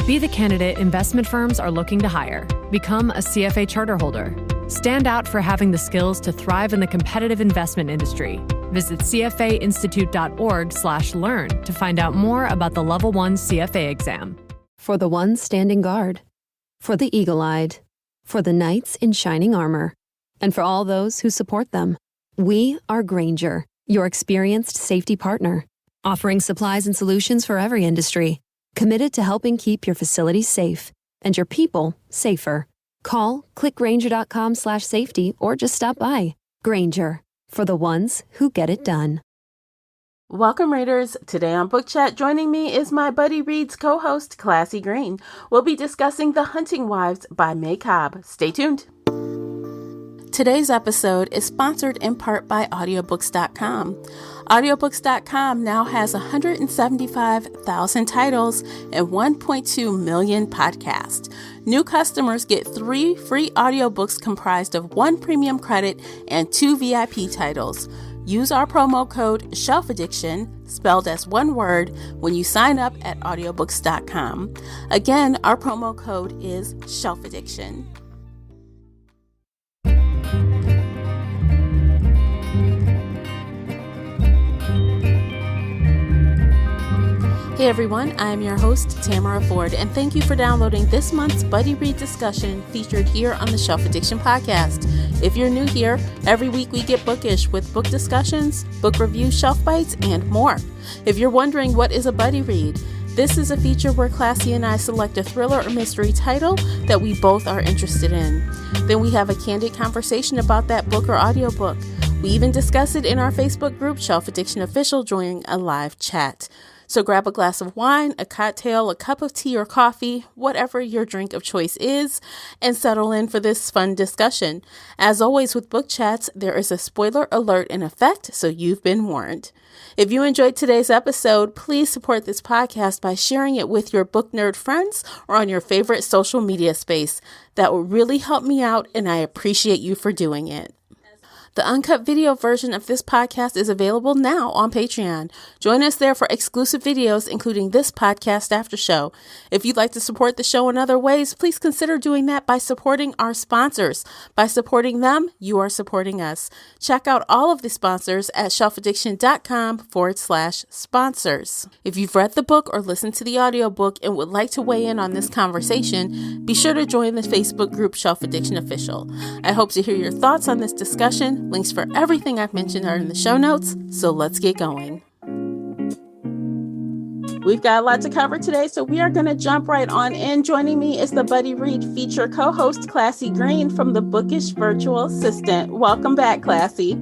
Be the candidate investment firms are looking to hire. Become a CFA charter holder. Stand out for having the skills to thrive in the competitive investment industry. Visit cfainstitute.org/learn to find out more about the Level 1 CFA exam. For the ones standing guard, for the eagle-eyed, for the knights in shining armor, and for all those who support them. We are Grainger, your experienced safety partner, offering supplies and solutions for every industry, committed to helping keep your facilities safe and your people safer. Call, click Grainger.com/safety, or just stop by. Grainger, for the ones who get it done. Welcome, readers. Today on Book Chat, joining me is my Buddy Reads co-host, Classy Green. We'll be discussing The Hunting Wives by May Cobb. Stay tuned. Today's episode is sponsored in part by Audiobooks.com. Audiobooks.com now has 175,000 titles and 1.2 million podcasts. New customers get 3 free audiobooks comprised of 1 premium credit and 2 VIP titles. Use our promo code SHELFADDICTION, spelled as one word, when you sign up at Audiobooks.com. Again, our promo code is SHELFADDICTION. Hey everyone, I am your host, Tamara Ford, and thank you for downloading this month's Buddy Read discussion featured here on the Shelf Addiction podcast. If you're new here, every week we get bookish with book discussions, book reviews, shelf bites, and more. If you're wondering what is a Buddy Read, this is a feature where Classy and I select a thriller or mystery title that we both are interested in. Then we have a candid conversation about that book or audiobook. We even discuss it in our Facebook group, Shelf Addiction Official, during a live chat. So grab a glass of wine, a cocktail, a cup of tea or coffee, whatever your drink of choice is, and settle in for this fun discussion. As always with book chats, there is a spoiler alert in effect, so you've been warned. If you enjoyed today's episode, please support this podcast by sharing it with your book nerd friends or on your favorite social media space. That will really help me out, and I appreciate you for doing it. The uncut video version of this podcast is available now on Patreon. Join us there for exclusive videos, including this podcast after show. If you'd like to support the show in other ways, please consider doing that by supporting our sponsors. By supporting them, you are supporting us. Check out all of the sponsors at shelfaddiction.com/sponsors. If you've read the book or listened to the audiobook and would like to weigh in on this conversation, be sure to join the Facebook group Shelf Addiction Official. I hope to hear your thoughts on this discussion. Links for everything I've mentioned are in the show notes, so let's get going. We've got a lot to cover today, so we are going to jump right on in. Joining me is the Buddy Read feature co-host, Classy Green from the Bookish Virtual Assistant. Welcome back, Classy.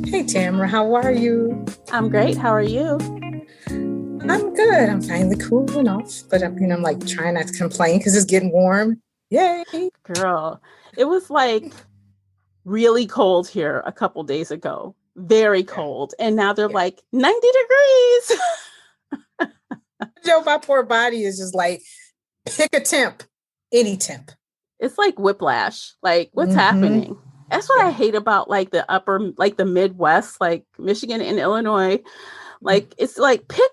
Hey, Tamara, how are you? I'm great. How are you? I'm good. I'm finally cooling off, but I'm like trying not to complain because it's getting warm. Yay. Girl, it was like really cold here a couple days ago. Very cold. And now they're like 90 degrees. My poor body is just like, pick a temp, any temp. It's like whiplash. Like, what's happening? That's what I hate about like the Midwest, like Michigan and Illinois. Like, it's like, can't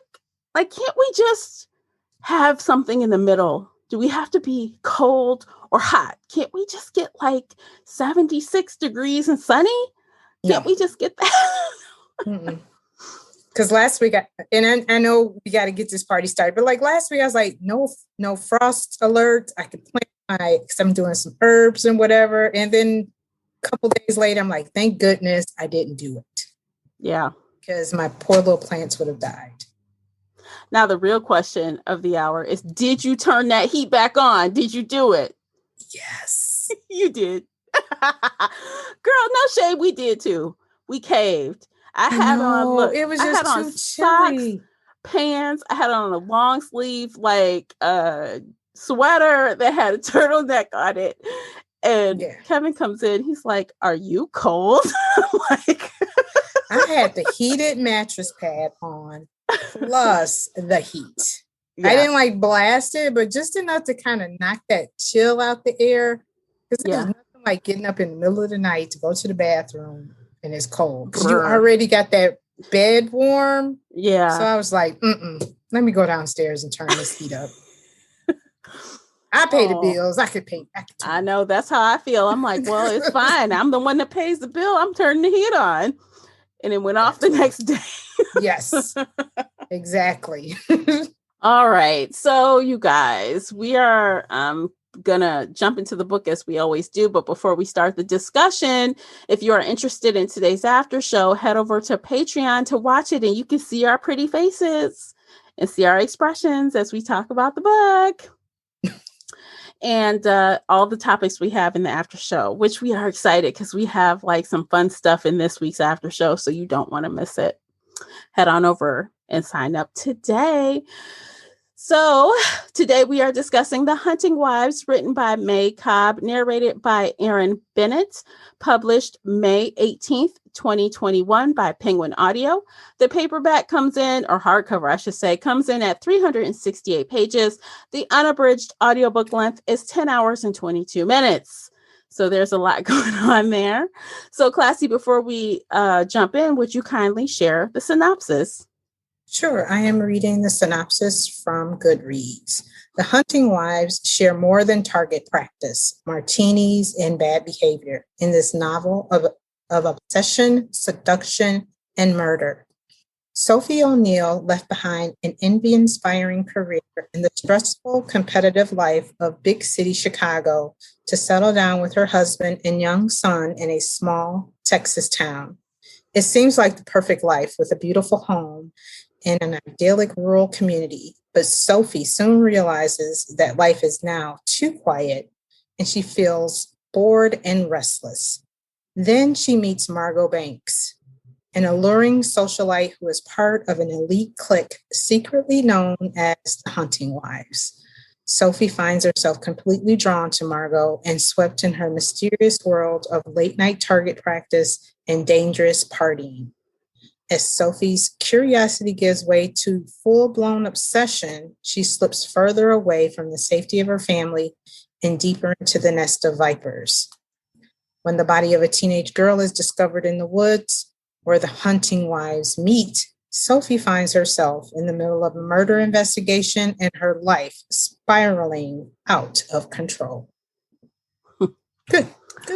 we just have something in the middle? Do we have to be cold or hot? Can't we just get like 76 degrees and sunny? Can't we just get that? Because last week, I know we got to get this party started, but like last week, I was like, no frost alert. I could plant because I'm doing some herbs and whatever. And then a couple days later, I'm like, thank goodness I didn't do it. Yeah. Because my poor little plants would have died. Now, the real question of the hour is, did you turn that heat back on? Did you do it? Yes. You did. Girl, no shade. We did too. We caved. I had on, it was just too chilly. Socks, pants. I had on a long sleeve, like sweater that had a turtleneck on it. And Kevin comes in. He's like, "Are you cold?" Like, I had the heated mattress pad on, plus the heat. Yeah. I didn't like blast it, but just enough to kind of knock that chill out the air. Because there's nothing like getting up in the middle of the night to go to the bathroom and it's cold. Because you already got that bed warm. Yeah. So I was like, let me go downstairs and turn this heat up. I pay the bills. I could pay back. I know, that's how I feel. I'm like, well, it's fine. I'm the one that pays the bill. I'm turning the heat on. And it went off the next day. Yes, exactly. All right. So you guys, we are gonna jump into the book as we always do. But before we start the discussion, if you are interested in today's after show, head over to Patreon to watch it, and you can see our pretty faces and see our expressions as we talk about the book. And all the topics we have in the after show, which we are excited because we have like some fun stuff in this week's after show. So you don't want to miss it. Head on over and sign up today. So today we are discussing The Hunting Wives, written by May Cobb, narrated by Aaron Bennett, published May 18th, 2021 by Penguin Audio. The paperback comes in, or hardcover, I should say, comes in at 368 pages. The unabridged audiobook length is 10 hours and 22 minutes. So there's a lot going on there. So Classy, before we jump in, would you kindly share the synopsis? Sure. I am reading the synopsis from Goodreads. The Hunting Wives share more than target practice, martinis, and bad behavior in this novel of obsession, seduction, and murder. Sophie O'Neill left behind an envy-inspiring career in the stressful, competitive life of big city Chicago to settle down with her husband and young son in a small Texas town. It seems like the perfect life with a beautiful home in an idyllic rural community, but Sophie soon realizes that life is now too quiet and she feels bored and restless. Then she meets Margot Banks, an alluring socialite who is part of an elite clique secretly known as the Hunting Wives. Sophie finds herself completely drawn to Margot and swept in her mysterious world of late-night target practice and dangerous partying. As Sophie's curiosity gives way to full-blown obsession, she slips further away from the safety of her family and deeper into the nest of vipers. When the body of a teenage girl is discovered in the woods where the Hunting Wives meet, Sophie finds herself in the middle of a murder investigation and her life spiraling out of control. Good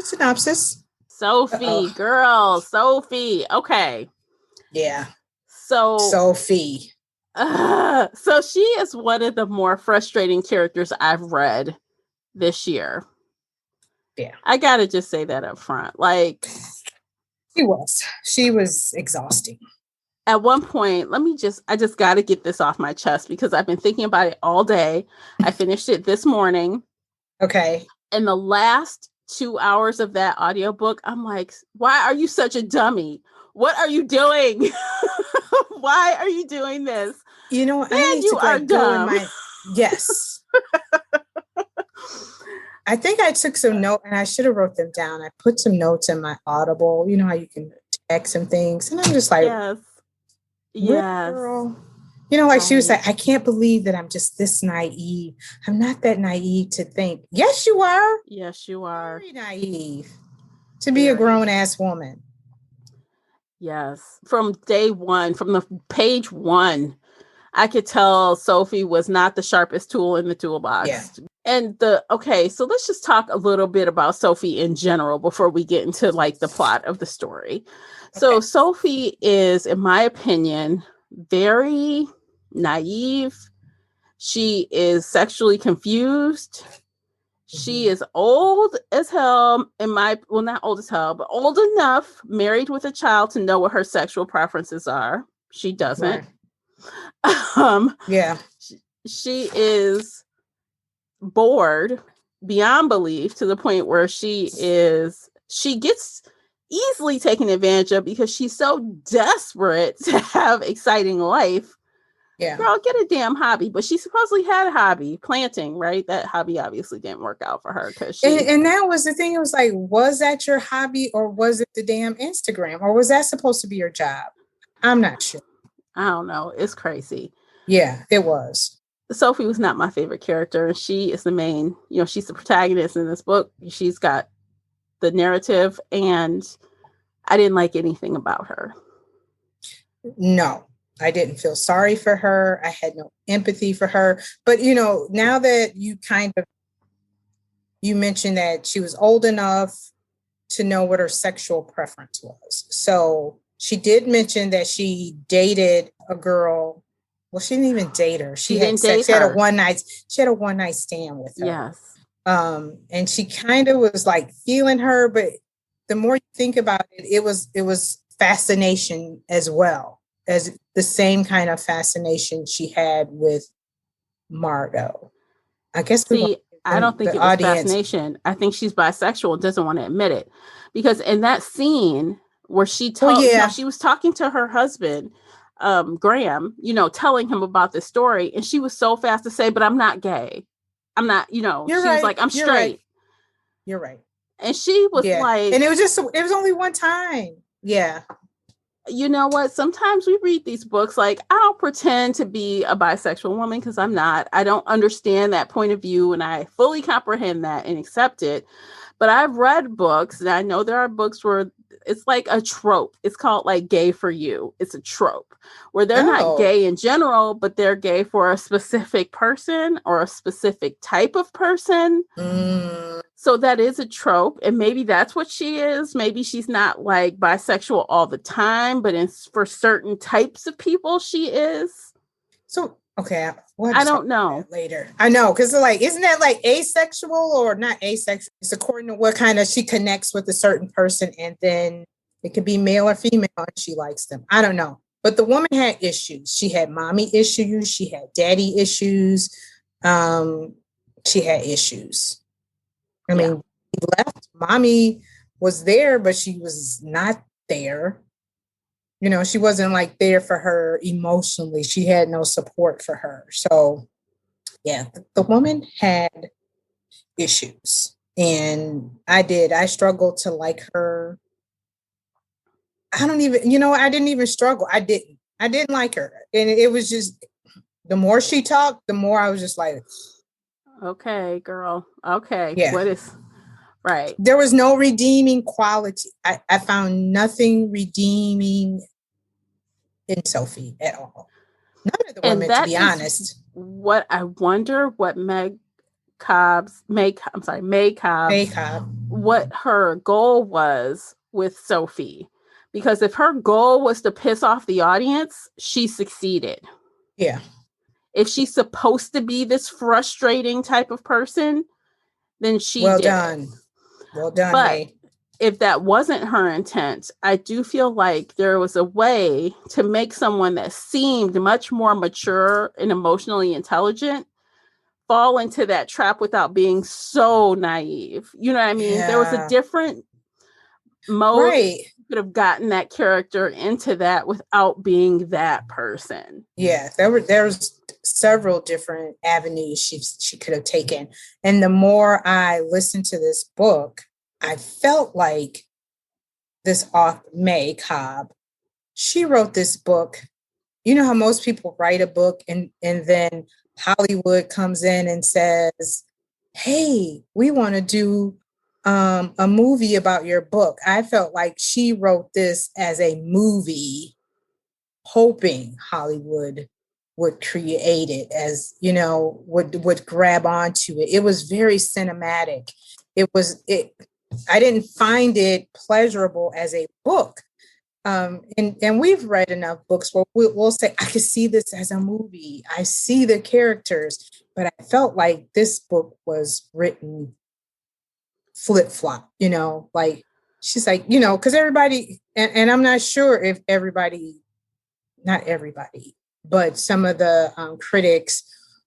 synopsis. Sophie, girl, Sophie. Okay. Yeah. So Sophie. So she is one of the more frustrating characters I've read this year. Yeah. I gotta just say that up front. Like, she was exhausting. At one point, I just gotta get this off my chest because I've been thinking about it all day. I finished it this morning. Okay. And the last 2 hours of that audiobook, I'm like, why are you such a dummy? What are you doing? Why are you doing this? You know, Man, I need you to are go dumb. Yes. I think I took some notes and I should have wrote them down. I put some notes in my Audible. You know how you can text some things. And I'm just like, yes. Girl. You know, like she was like, I can't believe that I'm just this naive. I'm not that naive to think. Yes, you are. Yes, you are. Very naive to be a grown-ass woman. Yes. From day one, from the page one, I could tell Sophie was not the sharpest tool in the toolbox. Yeah. And so let's just talk a little bit about Sophie in general before we get into like the plot of the story. Okay. So Sophie is, in my opinion, very naive. She is sexually confused. She is old as hell, not old as hell, but old enough, married with a child to know what her sexual preferences are. She doesn't. Yeah. She is bored beyond belief to the point where she gets easily taken advantage of because she's so desperate to have exciting life. Yeah. Girl, get a damn hobby. But she supposedly had a hobby, planting, right? That hobby obviously didn't work out for her because and that was the thing. It was like, was that your hobby or was it the damn Instagram? Or was that supposed to be your job? I'm not sure. I don't know. It's crazy. Yeah, it was. Sophie was not my favorite character. And she is the main, she's the protagonist in this book. She's got the narrative and I didn't like anything about her. No. I didn't feel sorry for her. I had no empathy for her. But, now that you kind of you mentioned that she was old enough to know what her sexual preference was. So she did mention that she dated a girl. Well, she didn't even date her. She had didn't sex. date She had her. a one night stand with her. Yes. And she kind of was like feeling her, but the more you think about it, it was fascination as well as the same kind of fascination she had with Margot. I guess See, I don't think the it was audience. fascination. I think she's bisexual and doesn't want to admit it. Because in that scene where she told, she was talking to her husband, Graham, telling him about this story. And she was so fast to say, but I'm not gay. I'm not, she was like, I'm straight. Right. You're right. And she was like, and it was only one time. Yeah. You know what? Sometimes we read these books like, I don't pretend to be a bisexual woman because I'm not. I don't understand that point of view, and I fully comprehend that and accept it. But I've read books, and I know there are books where it's like a trope. It's called like gay for you. It's a trope where they're not gay in general, but they're gay for a specific person or a specific type of person. So that is a trope. And maybe that's what she is. Maybe she's not like bisexual all the time, but for certain types of people, she is. So, okay. I don't know. Later. I know. Because like, isn't that like asexual or not asexual? It's according to what kind of she connects with a certain person. And then it could be male or female and she likes them. I don't know. But the woman had issues. She had mommy issues. She had daddy issues. She had issues. I mean, he left. Mommy was there, but she was not there. She wasn't like there for her emotionally. She had no support for her. So, yeah, the woman had issues. And I struggled to like her. I didn't even struggle. I didn't like her. And it was just, the more she talked, the more I was just like, okay, girl. Okay. Yeah. What is right? There was no redeeming quality. I found nothing redeeming in Sophie at all. None of the women, to be honest. What I wonder what May Cobb, what her goal was with Sophie. Because if her goal was to piss off the audience, she succeeded. Yeah. If she's supposed to be this frustrating type of person, then she did. Well done, but May. If that wasn't her intent, I do feel like there was a way to make someone that seemed much more mature and emotionally intelligent fall into that trap without being so naive. You know what I mean? Yeah. There was a different mode. Right. You could have gotten that character into that without being that person. Yeah, there's several different avenues she could have taken. And the more I listened to this book, I felt like this author, May Cobb, she wrote this book. You know how most people write a book and then Hollywood comes in and says, hey, we want to do a movie about your book. I felt like she wrote this as a movie, hoping Hollywood would create it, as would grab onto it. It was very cinematic. I didn't find it pleasurable as a book. And we've read enough books where we'll say, I could see this as a movie. I see the characters, but I felt like this book was written flip-flop, like she's like, because everybody, and I'm not sure if not everybody, but some of the critics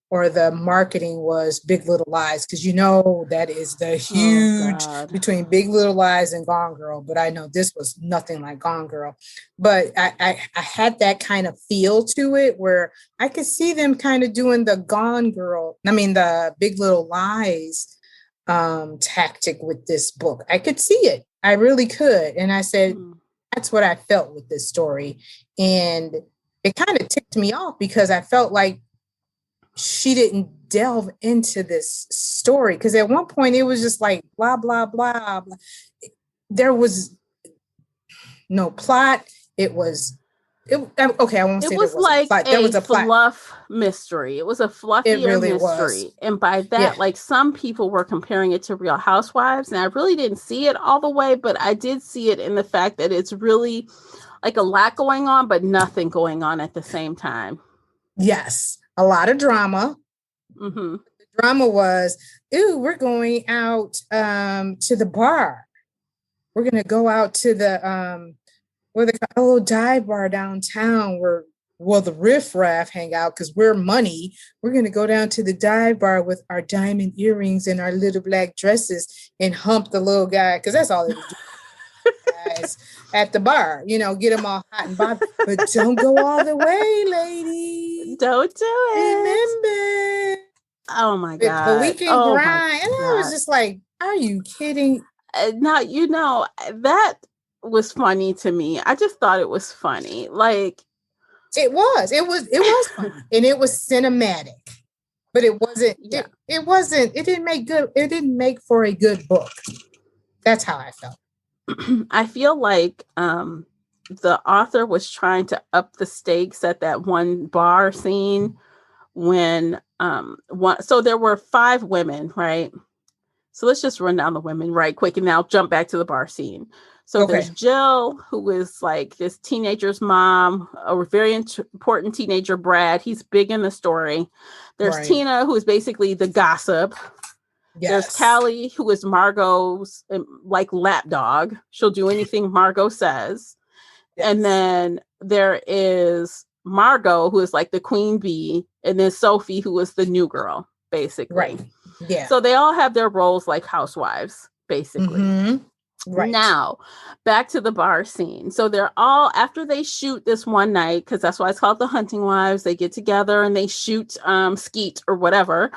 or the marketing was Big Little Lies, because that is the huge between Big Little Lies and Gone Girl. But I know this was nothing like Gone Girl. But I had that kind of feel to it where I could see them kind of doing the the Big Little Lies tactic with this book. I could see it. I really could. And I said, that's what I felt with this story. And it kind of ticked me off because I felt like she didn't delve into this story. Because at one point it was just like blah, blah, blah, blah. There was no plot. It was Okay, I won't It say was there was a like plot. There was a plot. fluff mystery. It was a fluffier really mystery. was. And by that, like some people were comparing it to Real Housewives. And I really didn't see it all the way, but I did see it in the fact that it's really like a lot going on, but nothing going on at the same time. Yes. A lot of drama. Mm-hmm. The drama was, ooh, we're going out to the bar. We're going to go out to the a little dive bar downtown where the riffraff hang out because we're money. We're going to go down to the dive bar with our diamond earrings and our little black dresses and hump the little guy because that's all they would do, guys, at the bar. Get them all hot and bothered. But don't go all the way, lady. Don't do it. Remember. Oh my God. But we can grind. And I was just like, are you kidding? Now, that was funny to me. I just thought it was funny. Like it was funny and it was cinematic, but it wasn't. Yeah. It wasn't. It didn't make good. It didn't make for a good book. That's how I felt. I feel like the author was trying to up the stakes at that one bar scene when so there were 5 women, right? So let's just run down the women right quick and now jump back to the bar scene. So there's Jill, who is like this teenager's mom, a very important teenager, Brad. He's big in the story. There's Tina, who is basically the gossip. Yes. There's Callie, who is Margot's like lapdog. She'll do anything Margot says. Yes. And then there is Margot, who is like the queen bee. And then Sophie, who is the new girl, basically. Right. Yeah. So they all have their roles like housewives, basically. Mm-hmm. Right. Now, back to the bar scene. So they're all, after they shoot this one night, because that's why it's called the Hunting Wives, they get together and they shoot skeet or whatever.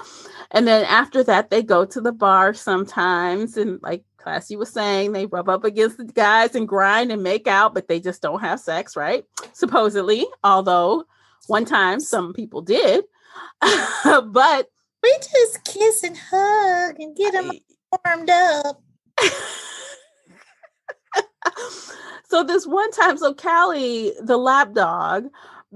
And then after that, they go to the bar sometimes. And like Classy was saying, they rub up against the guys and grind and make out, but they just don't have sex, right? Supposedly, although one time some people did. But we just kiss and hug and get them warmed up. So this one time, so Callie, the lapdog,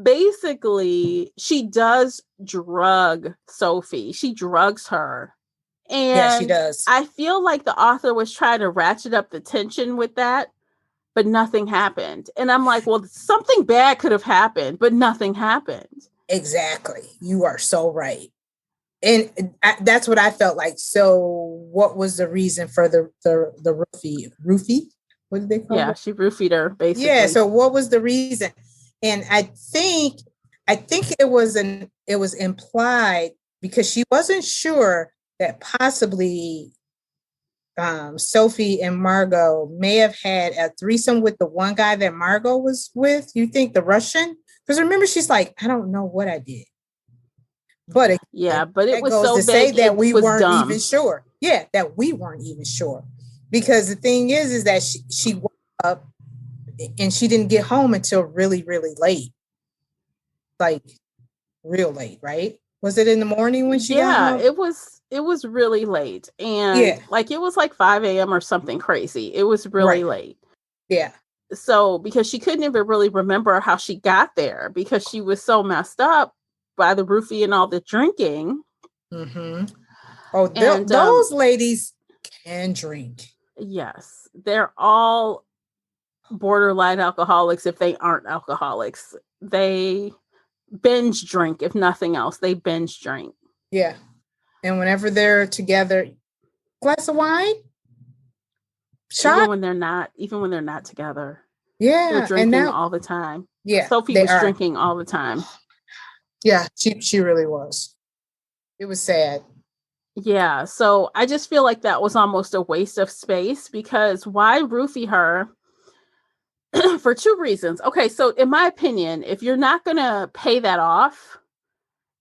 basically she does drug Sophie. She drugs her. And yeah, she does. I feel like the author was trying to ratchet up the tension with that, but nothing happened. And I'm like, well, something bad could have happened, but nothing happened. Exactly. You are so right. And that's what I felt like. So what was the reason for the roofie? What did they call it? Yeah, she roofied her, basically. Yeah, so what was the reason? And I think it was implied because she wasn't sure that possibly Sophie and Margot may have had a threesome with the one guy that Margot was with. You think the Russian? Because remember, she's like, I don't know what I did. But it was so to say that we weren't dumb. Even sure. Yeah, that we weren't even sure. Because the thing is that she woke up and she didn't get home until really, really late. Like real late, right? Was it in the morning when she got home? It was really late. And like it was like 5 a.m. or something crazy. It was really late. Yeah. So because she couldn't even really remember how she got there because she was so messed up by the roofie and all the drinking. Mm-hmm. Oh, and, those ladies can drink. Yes. They're all borderline alcoholics if they aren't alcoholics. They binge drink, if nothing else. They binge drink. Yeah. And whenever they're together, glass of wine? Shot? Even when they're not together. Yeah. They're drinking all the time. Yeah. Sophie was drinking all the time. Yeah, she really was. It was sad. Yeah, so I just feel like that was almost a waste of space because why roofie her? For 2 reasons. Okay, so in my opinion, if you're not going to pay that off,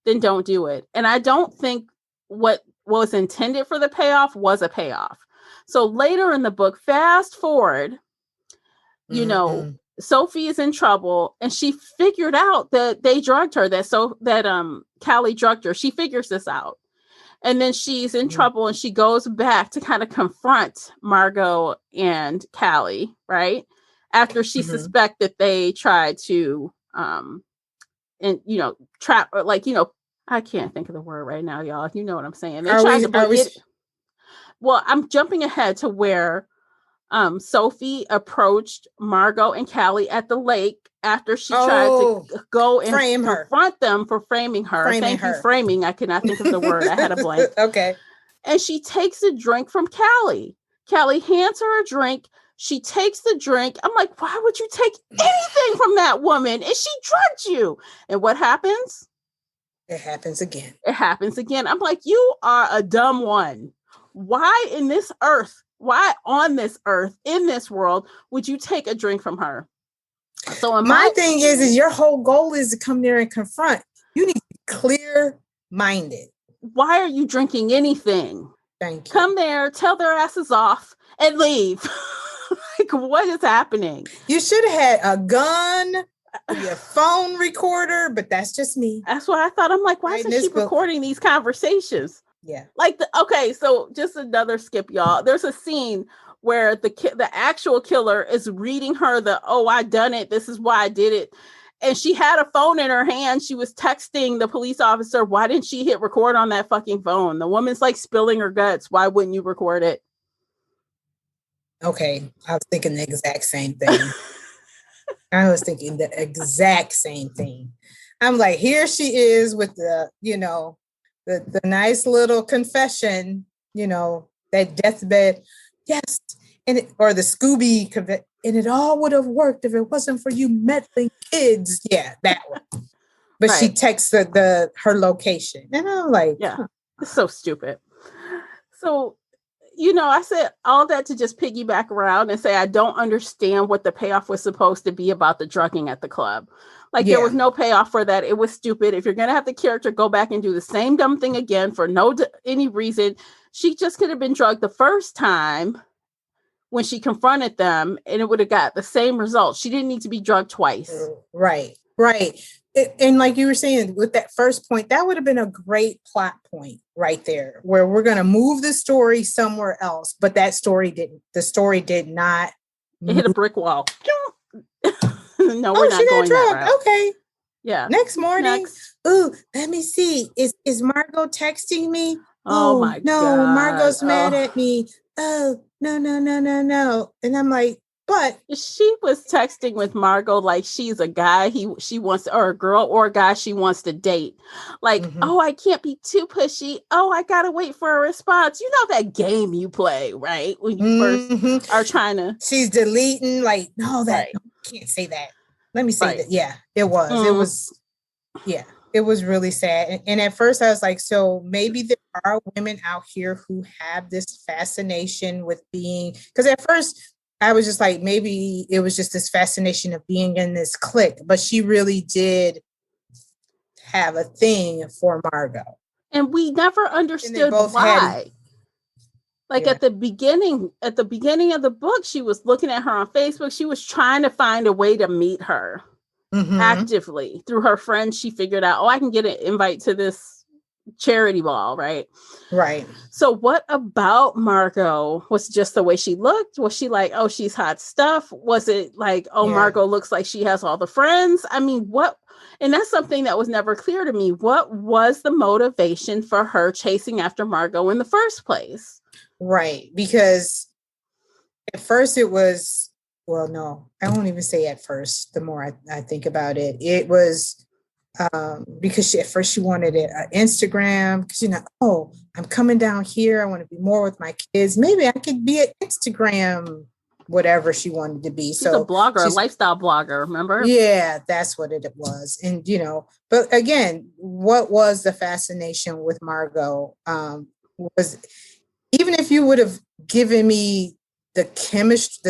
then don't do it. And I don't think what was intended for the payoff was a payoff. So later in the book, fast forward, you know, Sophie is in trouble and she figured out that they drugged her, that Callie drugged her. She figures this out. And then she's in trouble and she goes back to kind of confront Margot and Callie, right? After she suspects that they tried to and trap, or like, I can't think of the word right now, y'all. You know what I'm saying? They Are tried we, to bring are we, it. Well, I'm jumping ahead to where Sophie approached Margot and Callie at the lake after she tried to go and confront them for framing her. Thank you, framing. I cannot think of the word. I had a blank. Okay. And she takes a drink from Callie. Callie hands her a drink. She takes the drink. I'm like, why would you take anything from that woman? And she drugged you. And what happens? It happens again. It happens again. I'm like, you are a dumb one. Why in this earth? Why on this earth, in this world, would you take a drink from her? So my thing is your whole goal is to come there and confront. You need to be clear-minded. Why are you drinking anything? Thank you. Come there, tell their asses off, and leave. Like, what is happening? You should have had a gun, your phone recorder, but that's just me. That's what I thought. I'm like, why isn't she recording these conversations? Yeah. Like, okay, so just another skip, y'all. There's a scene where the actual killer is reading her I done it. This is why I did it. And she had a phone in her hand. She was texting the police officer. Why didn't she hit record on that fucking phone? The woman's like spilling her guts. Why wouldn't you record it? Okay. I was thinking the exact same thing. I'm like, here she is with the nice little confession, that deathbed. Yes. Or the Scooby, and it all would have worked if it wasn't for you meddling kids. Yeah, that one. But right. She texts her location. And I'm like, yeah, it's so stupid. So, I said all that to just piggyback around and say, I don't understand what the payoff was supposed to be about the drugging at the club. Like, there was no payoff for that. It was stupid. If you're going to have the character go back and do the same dumb thing again for any reason, she just could have been drugged the first time when she confronted them, and it would have got the same result. She didn't need to be drugged twice. Right. And like you were saying, with that first point, that would have been a great plot point right there, where we're going to move the story somewhere else. But the story did not. It hit a brick wall. No, we're not going that route. Okay. Yeah. Next morning. Ooh, let me see. Is Margot texting me? Oh my God. Margot's mad at me. Oh, no. And I'm like, but she was texting with Margot like she's a guy she wants, or a girl or a guy she wants to date. Like, oh, I can't be too pushy. Oh, I gotta wait for a response. You know that game you play, right? When you first are trying to. She's deleting, like, no, can't say that. Let me say that. Yeah, it was. It was. Yeah, it was really sad. And at first I was like, so maybe there are women out here who have this fascination with being, because at first I was just like, maybe it was just this fascination of being in this clique, but she really did have a thing for Margot. And we never understood why. At the beginning of the book, she was looking at her on Facebook. She was trying to find a way to meet her actively through her friends. She figured out, I can get an invite to this charity ball, right? Right. So what about Margot was just the way she looked? Was she like, oh, she's hot stuff? Was it like, oh, Margot looks like she has all the friends? I mean, what? And that's something that was never clear to me. What was the motivation for her chasing after Margot in the first place? Right. Because at first it was, well, no, I won't even say at first. The more I think about it, it was because at first she wanted an Instagram, because I'm coming down here. I want to be more with my kids. Maybe I could be an Instagram, whatever she wanted to be. She's a blogger, a lifestyle blogger, remember? Yeah, that's what it was. And, but again, what was the fascination with Margot was, even if you would have given me the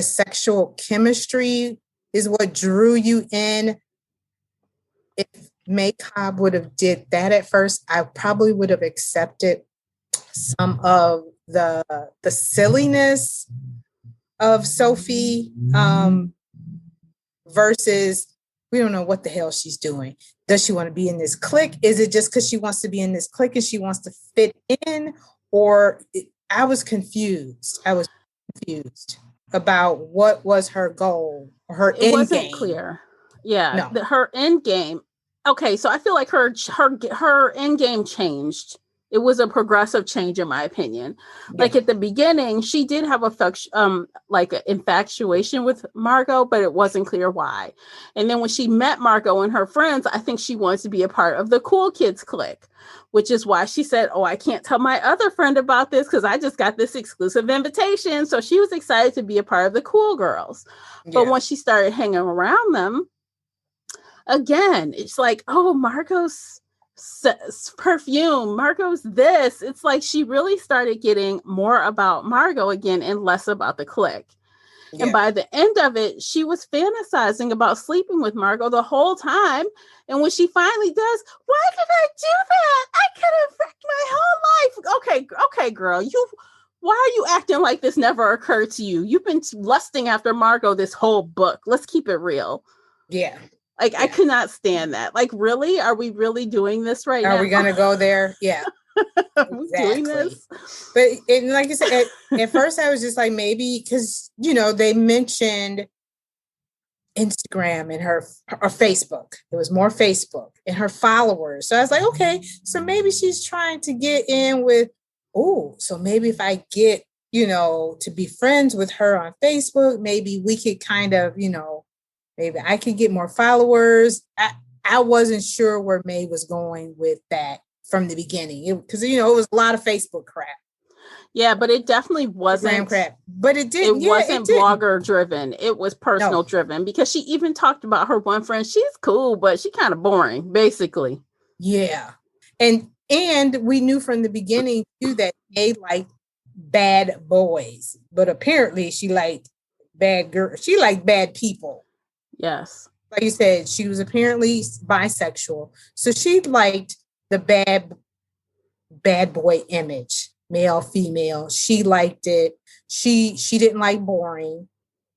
sexual chemistry is what drew you in. If May Cobb would have did that at first, I probably would have accepted some of the silliness of Sophie versus we don't know what the hell she's doing. Does she want to be in this clique? Is it just because she wants to be in this clique and she wants to fit in? Or I was confused. about what was her goal, her end game. Clear. Yeah, No. her end game. Okay, so I feel like her end game changed. It was a progressive change, in my opinion. Like at the beginning, she did have like an infatuation with Margot, but it wasn't clear why. And then when she met Margot and her friends, I think she wanted to be a part of the cool kids clique, which is why she said, "Oh, I can't tell my other friend about this because I just got this exclusive invitation." So she was excited to be a part of the cool girls. But once she started hanging around them, again, it's like, oh, Margot's perfume, Margot's this. It's like she really started getting more about Margot again and less about the clique. And by the end of it, she was fantasizing about sleeping with Margot the whole time. And when she finally does, why did I do that? I could have wrecked my whole life. Okay, girl, why are you acting like this never occurred to you? You've been lusting after Margot this whole book. Let's keep it real. Yeah. I could not stand that. Like, really? Are we really doing this right now? Are we going to go there? Yeah. Are we doing this? But like I said, at first I was just like, maybe because, they mentioned Instagram and her or Facebook. It was more Facebook and her followers. So I was like, okay, so maybe she's trying to get in with, so maybe if I get, to be friends with her on Facebook, maybe we could kind of, maybe I could get more followers. I wasn't sure where May was going with that from the beginning because, it was a lot of Facebook crap. Yeah, but it definitely wasn't crap. But it didn't. It wasn't blogger driven. It was personal driven because she even talked about her one friend. She's cool, but she kind of boring, basically. Yeah. And we knew from the beginning too that May liked bad boys, but apparently she liked bad girls. She liked bad people. Yes. Like you said, she was apparently bisexual. So she liked the bad boy image, male, female. She liked it. She didn't like boring.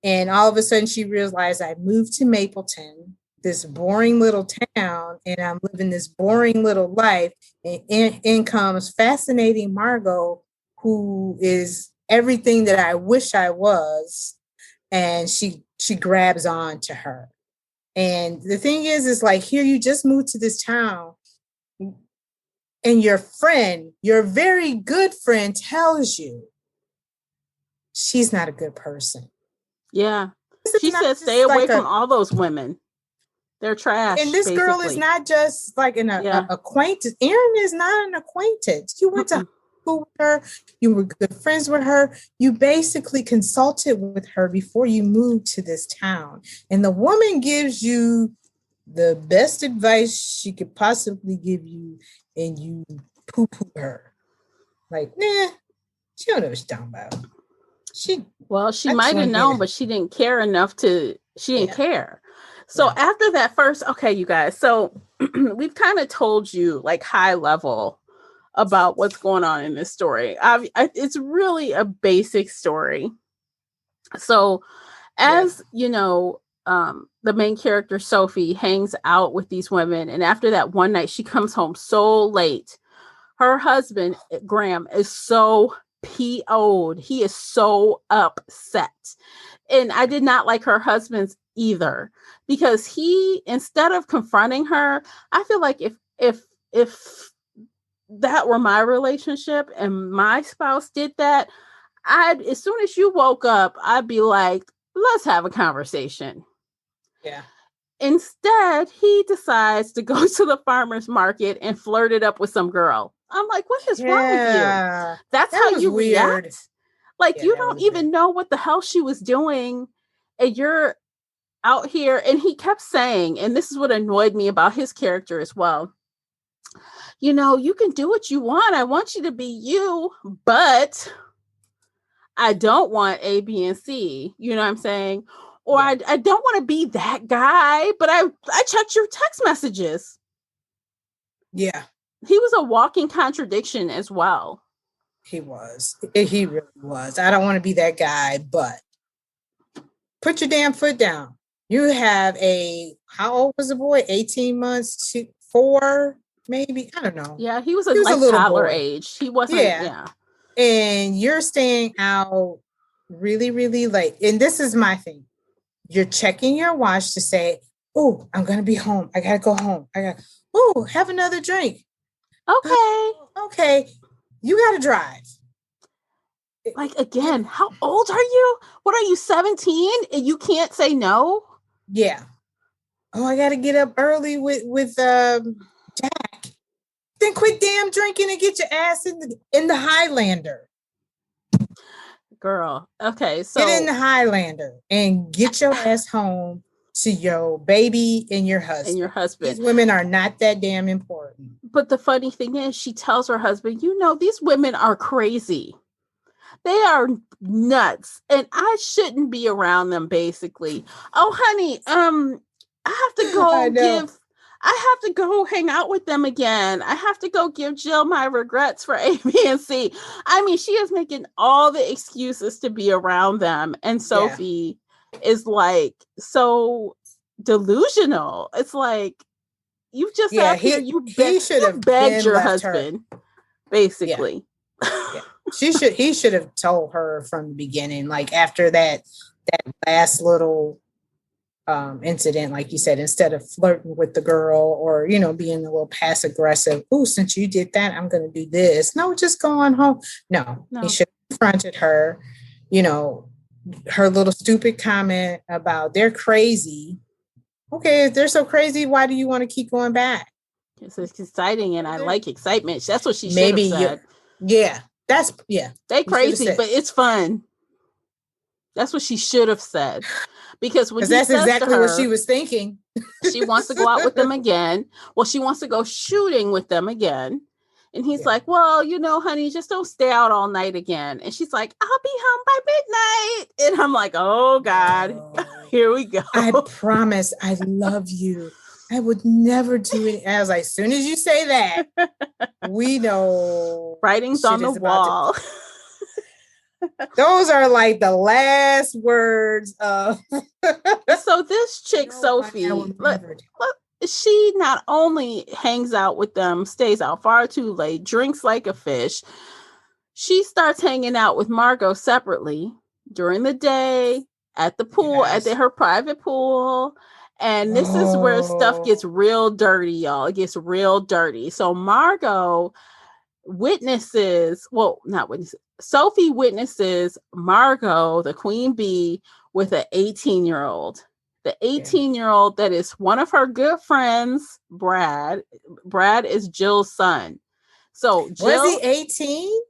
And all of a sudden she realized I moved to Mapleton, this boring little town, and I'm living this boring little life. And in comes fascinating Margot, who is everything that I wish I was. And she grabs on to her. And the thing is like, here you just moved to this town and your friend, your very good friend, tells you she's not a good person. Yeah. She says, stay away from all those women. They're trash. And this girl is not just like an acquaintance. Erin is not an acquaintance. You went to school with her. You were good friends with her. You basically consulted with her before you moved to this town. And the woman gives you the best advice she could possibly give you, and you poo-poo her. Like, nah, she don't know what she's talking about. She might have known, but she didn't care enough she didn't care. So after that first, okay, you guys, so we've kind of told you like high level about what's going on in this story. It's really a basic story. So as you know, the main character, Sophie, hangs out with these women. And after that one night, she comes home so late. Her husband, Graham, is so PO'd. He is so upset. And I did not like her husband's either, because he, instead of confronting her, I feel like if that were my relationship and my spouse did that, as soon as you woke up, I'd be like, let's have a conversation. Yeah. Instead, he decides to go to the farmer's market and flirt it up with some girl. I'm like, what is wrong with you? That's how you react. Like, you don't even know what the hell she was doing. And you're out here. And he kept saying, and this is what annoyed me about his character as well. You know, you can do what you want. I want you to be you, but I don't want A, B, and C. You know what I'm saying? Or I don't want to be that guy, but I checked your text messages. Yeah. He was a walking contradiction as well. He was. He really was. I don't want to be that guy, but put your damn foot down. You have how old was the boy? 18 months to 4, maybe? I don't know. Yeah, he was a little toddler age. He wasn't, And you're staying out really, really late. And this is my thing. You're checking your watch to say, oh, I'm gonna be home. I gotta go home. Oh, have another drink. Okay. Okay, you gotta drive. Like, again, how old are you? What are you, 17? And you can't say no? Yeah. Oh, I gotta get up early with Jack. Then quit damn drinking and get your ass in the Highlander. Girl. Okay, so Get in the Highlander and get your ass home to your baby and your husband. And your husband. These women are not that damn important. But the funny thing is, she tells her husband, these women are crazy. They are nuts. And I shouldn't be around them, basically. Oh, honey, I have to go hang out with them again. I have to go give Jill my regrets for A, B, and C. I mean, she is making all the excuses to be around them. And Sophie is like so delusional. It's like, you just sat here, you begged your husband, basically. Yeah. He should have told her from the beginning, like after that last little incident, like you said, instead of flirting with the girl or being a little passive aggressive. Oh, since you did that, I'm gonna do this. No, just go on home. No. He should have confronted her, her little stupid comment about they're crazy. Okay, if they're so crazy, why do you want to keep going back? It's exciting and I like excitement. That's what she should have said. They crazy, but it's fun. That's what she should have said. Because that's exactly what she was thinking. She wants to go out with them again. Well, she wants to go shooting with them again. And he's like, well, honey, just don't stay out all night again. And she's like, I'll be home by midnight. And I'm like, oh, God, here we go. I promise I love you. I would never do it. I was like, as soon as you say that, we know. Writing's on the wall. Those are like the last words of. So this chick, Sophie, she not only hangs out with them, stays out far too late, drinks like a fish. She starts hanging out with Margot separately during the day at the pool, at her private pool. And this is where stuff gets real dirty, y'all. It gets real dirty. So Margot Sophie witnesses Margot, the queen bee, with an 18-year-old. The 18-year-old that is one of her good friends, Brad. Brad is Jill's son. So Jill, was he 18?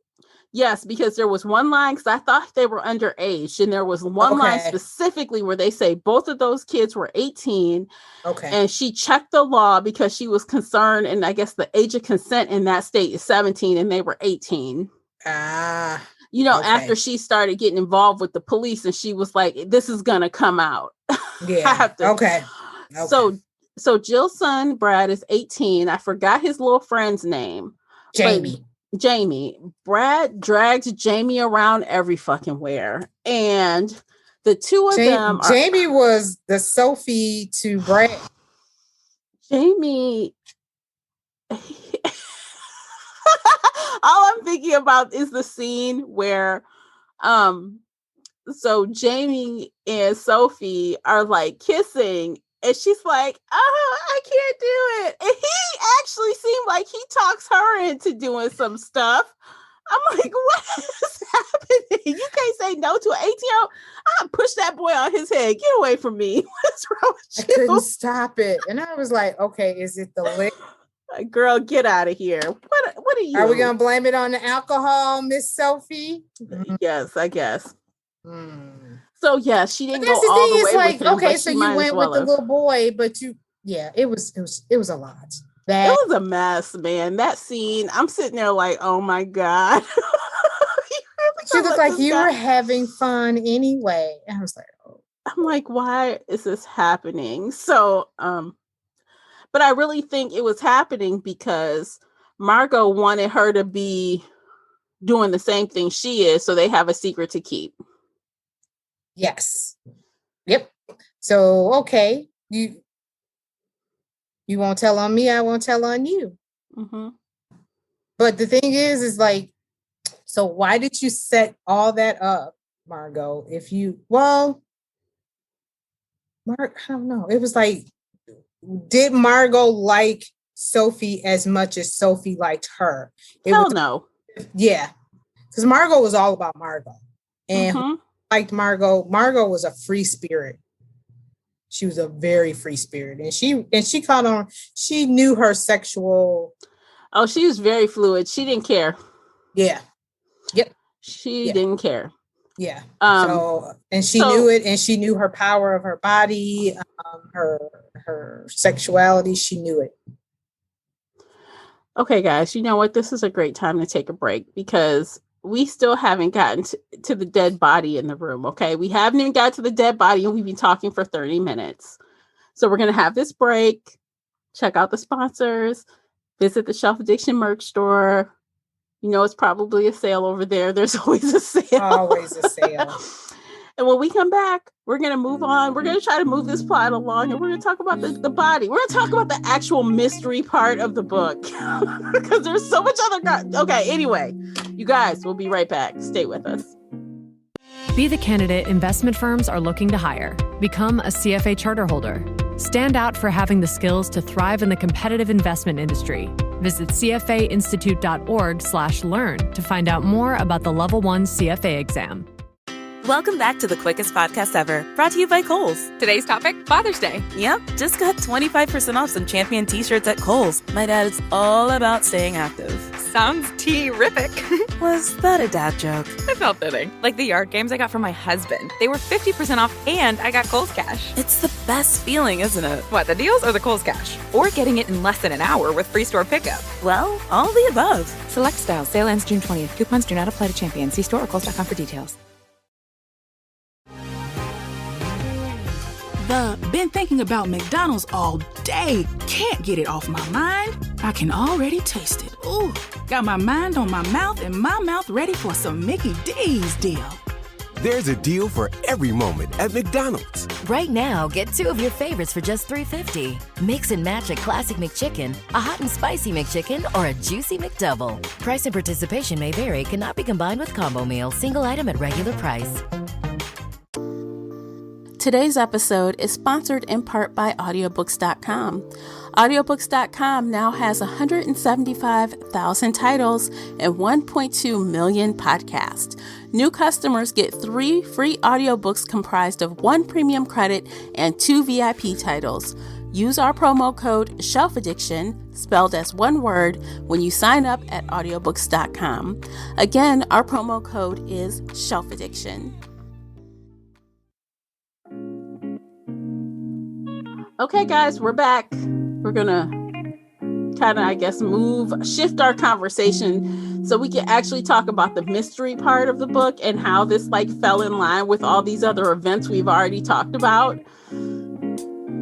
Yes, because there was one line, because I thought they were underage, and there was one line specifically where they say both of those kids were 18. Okay. And she checked the law because she was concerned, and I guess the age of consent in that state is 17, and they were 18. After she started getting involved with the police, and she was like, this is going to come out. Yeah. Okay. So Jill's son, Brad, is 18. I forgot his little friend's name. Jamie. Brad drags Jamie around every fucking where. And the two of them Jamie was the Sophie to Brad. Jamie. All I'm thinking about is the scene where so Jamie and Sophie are like kissing. And she's like, I can't do it. And he actually seemed like he talks her into doing some stuff. I'm like, what is happening? You can't say no to an 18-year-old. I'll push that boy on his head. Get away from me. What's wrong with you? I couldn't stop it. And I was like, okay, is it the lick? Girl, get out of here. What are you? Are we going to blame it on the alcohol, Miss Sophie? Yes, I guess. Mm. So yeah, she didn't go all the way with him. Okay, so you went with the little boy, but it was a lot. It was a mess, man. That scene, I'm sitting there like, oh my God. She looked like you were having fun anyway. And I was like, oh. I'm like, why is this happening? So, but I really think it was happening because Margot wanted her to be doing the same thing she is, so they have a secret to keep. Yes. Yep. So, okay. You won't tell on me, I won't tell on you. Mm-hmm. But the thing is like, so why did you set all that up, Margot? I don't know. It was like did Margot like Sophie as much as Sophie liked her? Hell no. Yeah. Because Margot was all about Margot. And liked Margot. Margot was a free spirit. She was a very free spirit. And she caught on, she knew her sexual. Oh, she was very fluid. She didn't care. Yeah. Yep. She didn't care. Yeah. And she knew it, and she knew her power of her body, her sexuality. She knew it. Okay, guys, you know what? This is a great time to take a break because we still haven't gotten to the dead body in the room. Okay. We haven't even got to the dead body and we've been talking for 30 minutes. So we're going to have this break, check out the sponsors, visit the Shelf Addiction merch store. You know, it's probably a sale over there. There's always a sale. Always a sale. And when we come back, we're going to move on. We're going to try to move this plot along and we're going to talk about the body. We're going to talk about the actual mystery part of the book because there's so much other. Okay. Anyway, you guys, we'll be right back. Stay with us. Be the candidate investment firms are looking to hire. Become a CFA charter holder. Stand out for having the skills to thrive in the competitive investment industry. Visit cfainstitute.org/learn to find out more about the Level 1 CFA exam. Welcome back to the quickest podcast ever, brought to you by Kohl's. Today's topic, Father's Day. Yep, just got 25% off some Champion t-shirts at Kohl's. My dad is all about staying active. Sounds terrific. Was that a dad joke? I felt fitting. Like the yard games I got from my husband. They were 50% off and I got Kohl's Cash. It's the best feeling, isn't it? What, the deals or the Kohl's Cash? Or getting it in less than an hour with free store pickup. Well, all the above. Select styles. Sale ends June 20th. Coupons do not apply to Champion. See store or Kohl's.com for details. Been thinking about McDonald's all day. Can't get it off my mind. I can already taste it. Ooh, got my mind on my mouth and my mouth ready for some Mickey D's deal. There's a deal for every moment at McDonald's. Right now, get 2 of your favorites for just $3.50. Mix and match a classic McChicken, a hot and spicy McChicken, or a juicy McDouble. Price and participation may vary. Cannot be combined with combo meal. Single item at regular price. Today's episode is sponsored in part by audiobooks.com. Audiobooks.com now has 175,000 titles and 1.2 million podcasts. New customers get 3 free audiobooks comprised of 1 premium credit and 2 VIP titles. Use our promo code SHELFADDICTION, spelled as one word, when you sign up at audiobooks.com. Again, our promo code is SHELFADDICTION. Okay, guys, we're back. We're going to kind of, I guess, shift our conversation so we can actually talk about the mystery part of the book and how this fell in line with all these other events we've already talked about,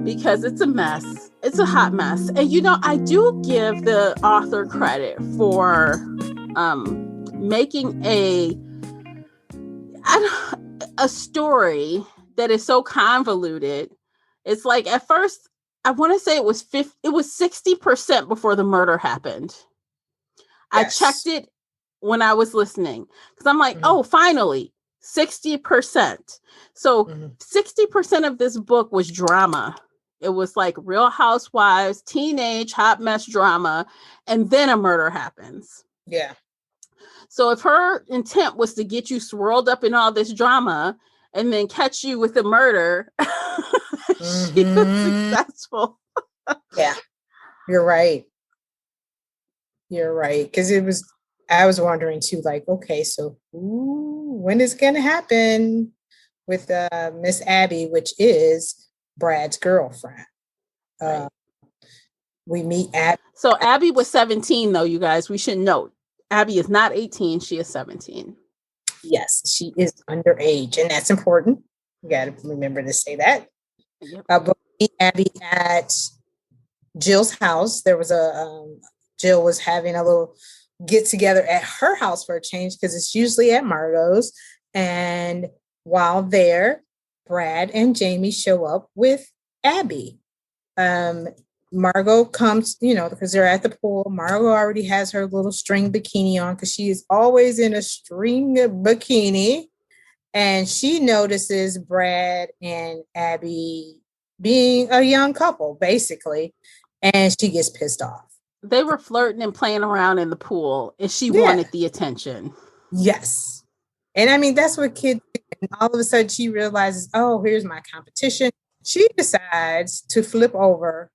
because it's a mess. It's a hot mess. And, I do give the author credit for making a story that is so convoluted. It's like at first, I want to say it was 60% before the murder happened. Yes. I checked it when I was listening because I'm like, oh, finally, 60%. So 60% of this book was drama. It was like Real Housewives, teenage hot mess drama, and then a murder happens. Yeah. So if her intent was to get you swirled up in all this drama and then catch you with a murder, she was successful. Yeah, you're right. Because I was wondering too, okay, so when is it going to happen with Miss Abby, which is Brad's girlfriend? Right. We meet Abby. So Abby was 17, though, you guys. We should note Abby is not 18. She is 17. Yes, she is underage, and that's important. You got to remember to say that. Yep. But we meet Abby at Jill's house. There was Jill was having a little get together at her house for a change because it's usually at Margot's. And while there, Brad and Jamie show up with Abby. Margot comes, because they're at the pool. Margot already has her little string bikini on because she is always in a string bikini. And she notices Brad and Abby being a young couple, basically. And she gets pissed off. They were flirting and playing around in the pool, and she Yeah. wanted the attention. Yes. And I mean, that's what kids do. And all of a sudden she realizes, oh, here's my competition. She decides to flip over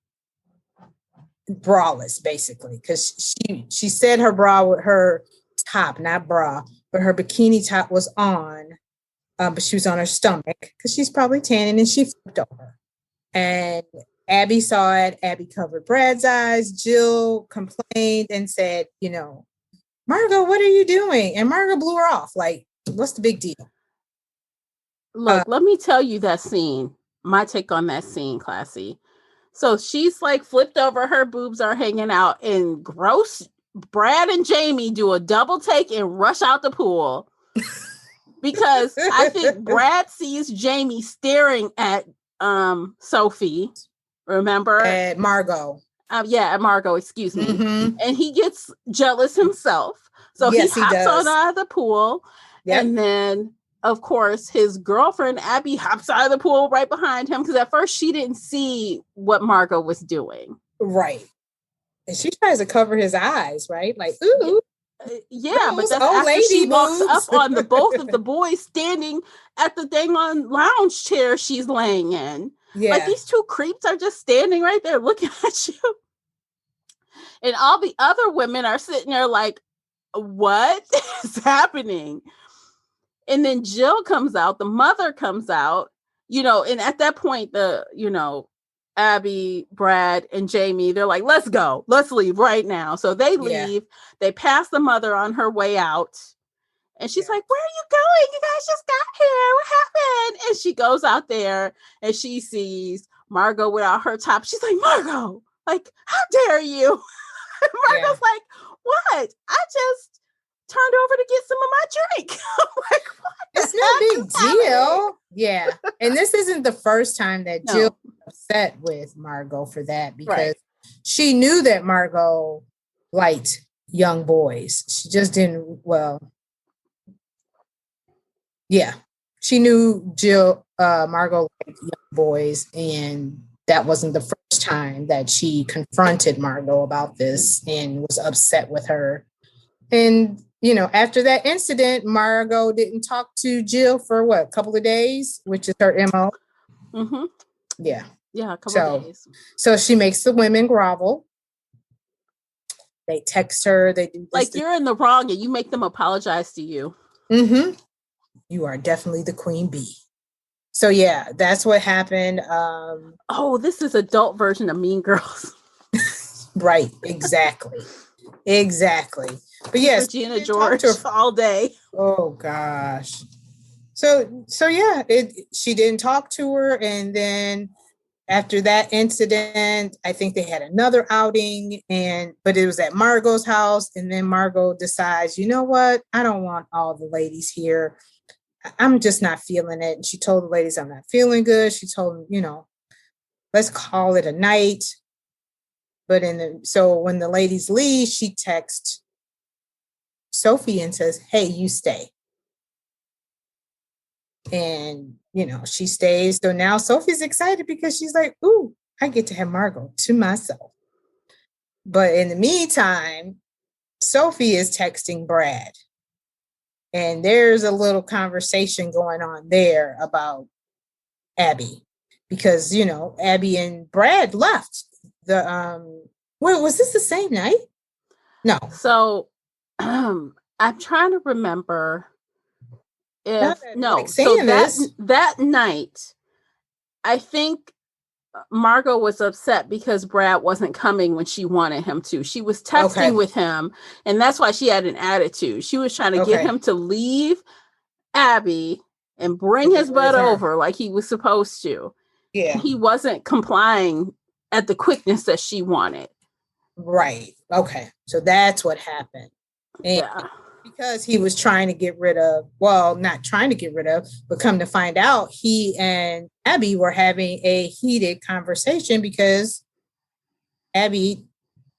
braless, basically, because she said her bra with her top, not bra, but her bikini top was on, but she was on her stomach because she's probably tanning, and she flipped over. And Abby saw it. Abby covered Brad's eyes. Jill complained and said, Margot, what are you doing? And Margot blew her off. Like, what's the big deal? Look, let me tell you that scene. My take on that scene, Classy. So she's like flipped over, her boobs are hanging out, and gross. Brad and Jamie do a double take and rush out the pool because I think Brad sees Jamie staring at Sophie. Remember? At Margot. At Margot, excuse me. Mm-hmm. And he gets jealous himself. So he hops on out of the pool. Yep. And then, of course, his girlfriend, Abby, hops out of the pool right behind him because at first she didn't see what Margot was doing. Right. And she tries to cover his eyes, right? Like, ooh. Yeah, but that's after she walks up on both of the boys standing at the dang on lounge chair she's laying in. Yeah. Like, these two creeps are just standing right there looking at you. And all the other women are sitting there like, what is happening? And then Jill comes out, the mother comes out, and at that point, Abby, Brad, and Jamie, they're like, let's go. Let's leave right now. So they leave. They pass the mother on her way out. And she's like, where are you going? You guys just got here. What happened? And she goes out there and she sees Margot without her top. She's like, Margot, like, how dare you? Margot's like, what? I just turned over to get some of my drink. I'm like, what? It's no big deal. Yeah. And this isn't the first time that Jill was upset with Margot for that, because she knew that Margot liked young boys. She just didn't, she knew Margot liked young boys, and that wasn't the first time that she confronted Margot about this and was upset with her. And, after that incident, Margot didn't talk to Jill for a couple of days, which is her MO. Mm-hmm. Yeah. Yeah, a couple of days. So she makes the women grovel. They text her. They do this, like, you're in the wrong, and you make them apologize to you. Mm-hmm. You are definitely the queen bee. So yeah, that's what happened. This is adult version of Mean Girls. Right. Exactly. But yes, Regina George all day. Oh gosh. So yeah, she didn't talk to her, and then after that incident, I think they had another outing, but it was at Margot's house, and then Margot decides, you know what? I don't want all the ladies here. I'm just not feeling it. And she told the ladies, I'm not feeling good. She told them, let's call it a night. But so when the ladies leave, she texts Sophie and says, hey, you stay. And, she stays. So now Sophie's excited because she's like, ooh, I get to have Margot to myself. But in the meantime, Sophie is texting Brad. And there's a little conversation going on there about Abby. Because, Abby and Brad left. Was this the same night? No. So I'm trying to remember if that night, I think Margot was upset because Brad wasn't coming when she wanted him to. She was texting with him, and that's why she had an attitude. She was trying to get him to leave Abby and bring his butt over like he was supposed to. Yeah. He wasn't complying at the quickness that she wanted. Right. Okay. So that's what happened. And because he was trying to get rid of, not trying to get rid of, but come to find out, he and Abby were having a heated conversation because Abby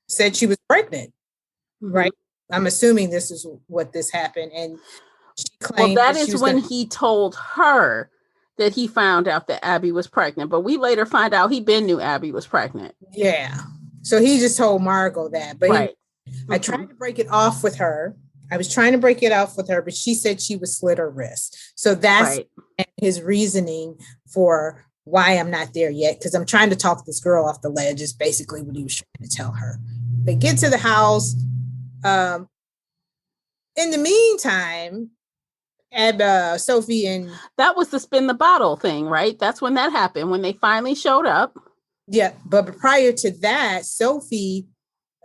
said she was pregnant. Mm-hmm. Right. I'm assuming this is what this happened. And she claimed that is when he told her that he found out that Abby was pregnant. But we later find out he knew Abby was pregnant. Yeah. So he just told Margot that. But right. I tried to break it off with her. I was trying to break it off with her, but she said she was slit her wrist. So that's his reasoning for why I'm not there yet, because I'm trying to talk this girl off the ledge is basically what he was trying to tell her. They get to the house. In the meantime, Sophie and... That was the spin the bottle thing, right? That's when that happened, when they finally showed up. Yeah, but prior to that, Sophie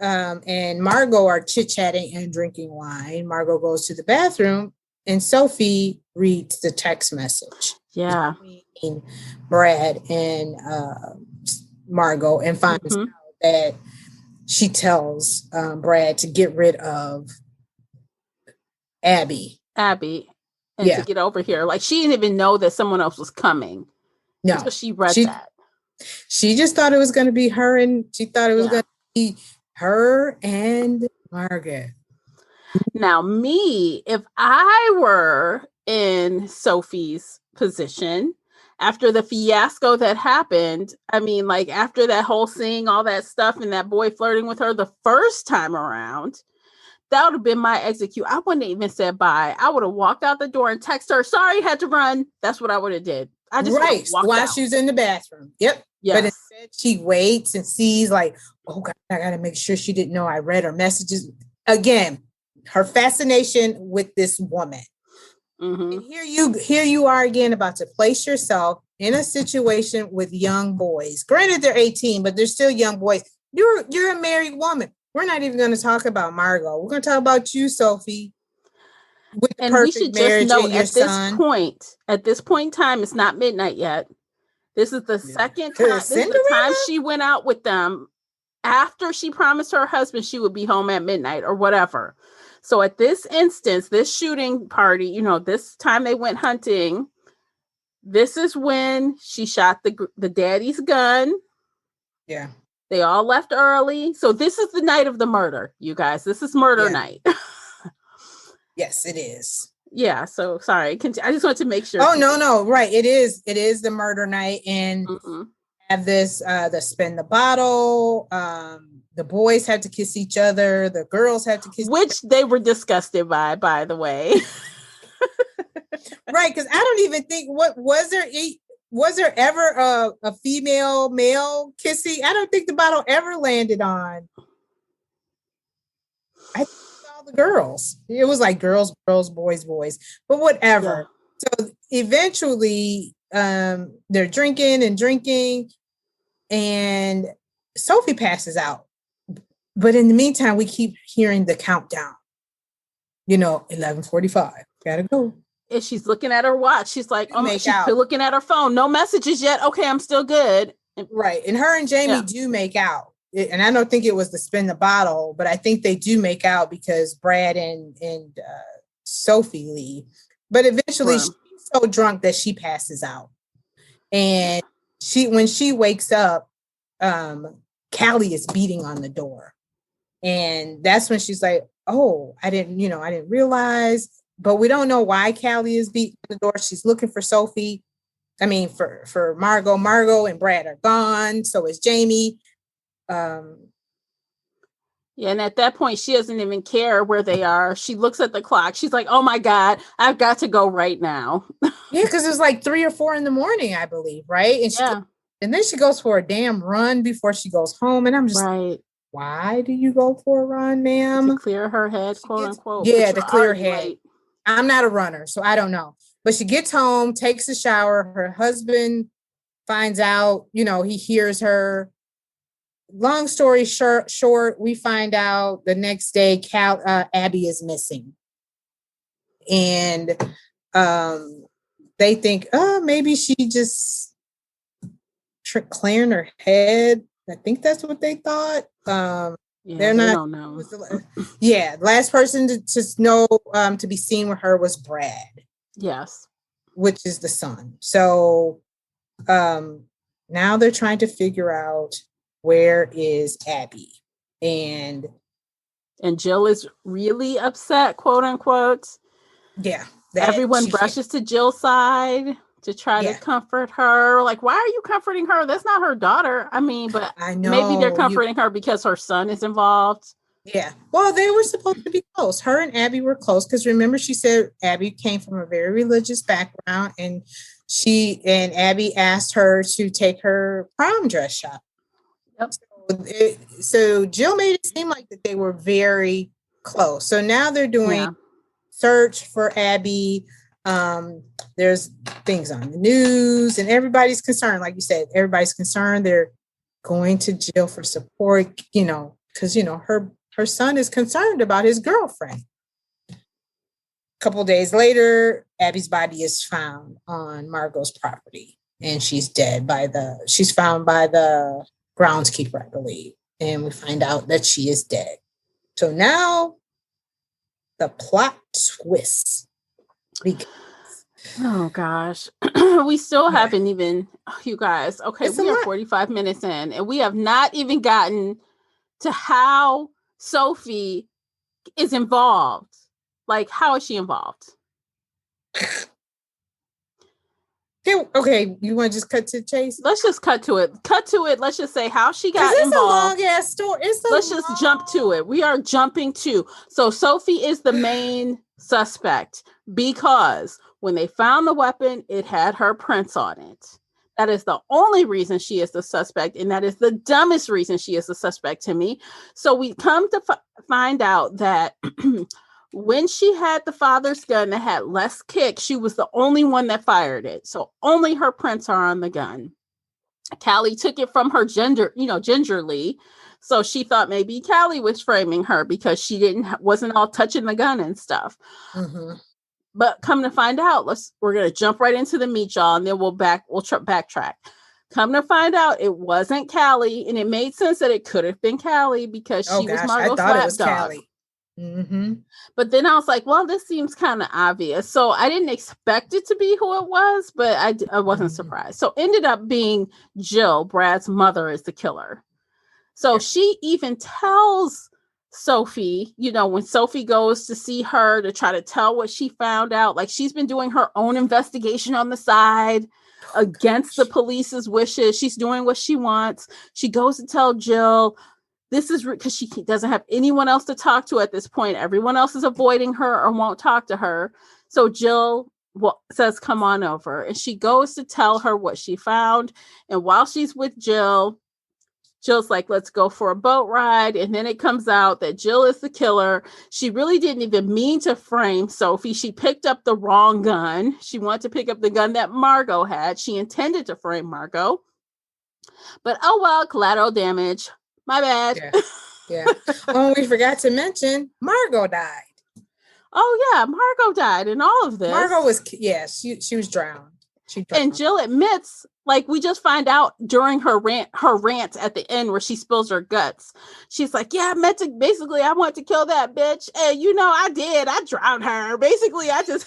and Margot are chit-chatting and drinking wine. Margot goes to the bathroom and Sophie reads the text message. Yeah. Between Brad and Margot, and finds out that she tells Brad to get rid of Abby. And to get over here. Like, she didn't even know that someone else was coming. No. So she read that. She just thought it was going to be her, and she thought it was going to be her and Margaret. Now, me, if I were in Sophie's position after the fiasco that happened, I mean, like, after that whole seeing all that stuff and that boy flirting with her the first time around, that would have been my execute. I wouldn't have even said bye. I would have walked out the door and text her, sorry, had to run. That's what I would have did. I just while she was in the bathroom. Yep. Yes. But instead she waits and sees like, oh God, I got to make sure she didn't know I read her messages. Again, her fascination with this woman. And here you are again about to place yourself in a situation with young boys. Granted, they're 18, but they're still young boys. You're a married woman. We're not even going to talk about Margot. We're going to talk about you, Sophie. With the and we should just note at this point in time, it's not midnight yet. This is the second time. This is the time she went out with them after she promised her husband she would be home at midnight or whatever. So at this instance, this shooting party, this time they went hunting, this is when she shot the daddy's gun. Yeah. They all left early. So this is the night of the murder, you guys. This is murder night. Yes, it is. Yeah. So sorry. I just wanted to make sure. Oh, no. Right. It is the murder night. And have this, the spin the bottle. The boys had to kiss each other. The girls had to kiss. Which they were disgusted by the way. Right. Because I don't even think was there ever a female male kissing? I don't think the bottle ever landed on. I think all the girls. It was like girls, boys, but whatever. Yeah. So eventually they're drinking, and Sophie passes out. But in the meantime, we keep hearing the countdown. 11:45. Gotta go. And she's looking at her watch. She's like, she's looking at her phone. No messages yet. Okay, I'm still good. Right. And her and Jamie do make out. And I don't think it was the spin the bottle, but I think they do make out because Brad and Sophie leave. But eventually she's so drunk that she passes out. And when she wakes up, Callie is beating on the door. And that's when she's like, oh, I didn't realize. But we don't know why Callie is beating the door. She's looking for Sophie. I mean, for Margot. Margot and Brad are gone. So is Jamie. Yeah, and at that point, she doesn't even care where they are. She looks at the clock. She's like, oh my God, I've got to go right now. Yeah, because it was like 3 or 4 in the morning, I believe, right? And then she goes for a damn run before she goes home. And I'm just like, why do you go for a run, ma'am? To clear her head, quote unquote. Yeah, to clear her head. Late. I'm not a runner, so I don't know. But she gets home, takes a shower. Her husband finds out, he hears her. Long story short, we find out the next day Abby is missing. And they think, maybe she just clearing her head. I think that's what they thought. They don't know. Last person to know to be seen with her was Brad. Yes. Which is the son. So now they're trying to figure out where is Abby. And Jill is really upset, quote unquote. Yeah. Everyone brushes to Jill's side. to try to comfort her. Like, why are you comforting her? That's not her daughter. I mean, but I know maybe they're comforting her because her son is involved. Yeah. Well, they were supposed to be close. Her and Abby were close because remember, she said Abby came from a very religious background, and Abby asked her to take her prom dress shop. Yep. So Jill made it seem like that they were very close. So now they're doing search for Abby. There's things on the news, and everybody's concerned. Like you said, everybody's concerned. They're going to Jill for support. Because her son is concerned about his girlfriend. A couple of days later, Abby's body is found on Margot's property, and she's dead she's found by the groundskeeper, I believe. And we find out that she is dead. So now the plot twists. Oh gosh. We still haven't even, you guys. Okay, we are 45 minutes in, and we have not even gotten to how Sophie is involved. Like, how is she involved? Okay, you want to just cut to the chase? Let's just cut to it. Let's just say how she got involved. It's a long ass story. Let's just jump to it. We are jumping to. So Sophie is the main suspect because when they found the weapon, it had her prints on it. That is the only reason she is the suspect, and that is the dumbest reason she is the suspect to me. So we come to find out that when she had the father's gun that had less kick, she was the only one that fired it. So only her prints are on the gun. Callie took it from her gingerly. So she thought maybe Callie was framing her because she wasn't all touching the gun and stuff. Mm-hmm. But come to find out, we're going to jump right into the meat, y'all, and then we'll backtrack. Come to find out, it wasn't Callie, and it made sense that it could have been Callie because she was Margot's lapdog. Mm-hmm. But then I was like, well, this seems kind of obvious. So I didn't expect it to be who it was, but I wasn't surprised. So ended up being Jill, Brad's mother, is the killer. So she even tells Sophie, when Sophie goes to see her to try to tell what she found out, like she's been doing her own investigation on the side against the police's wishes. She's doing what she wants. She goes to tell Jill, this is because she doesn't have anyone else to talk to at this point. Everyone else is avoiding her or won't talk to her. So Jill says, come on over. And she goes to tell her what she found. And while she's with Jill's like, let's go for a boat ride. And then it comes out that Jill is the killer. She really didn't even mean to frame Sophie. She picked up the wrong gun. She wanted to pick up the gun that Margot had. She intended to frame Margot. But oh well, collateral damage. My bad. Yeah. Oh, we forgot to mention Margot died. Oh yeah, Margot died in all of this. Margot was, she was drowned. And Jill admits, like we just find out during her rant at the end where she spills her guts. She's like, I want to kill that bitch. And I did. I drowned her. Basically, I just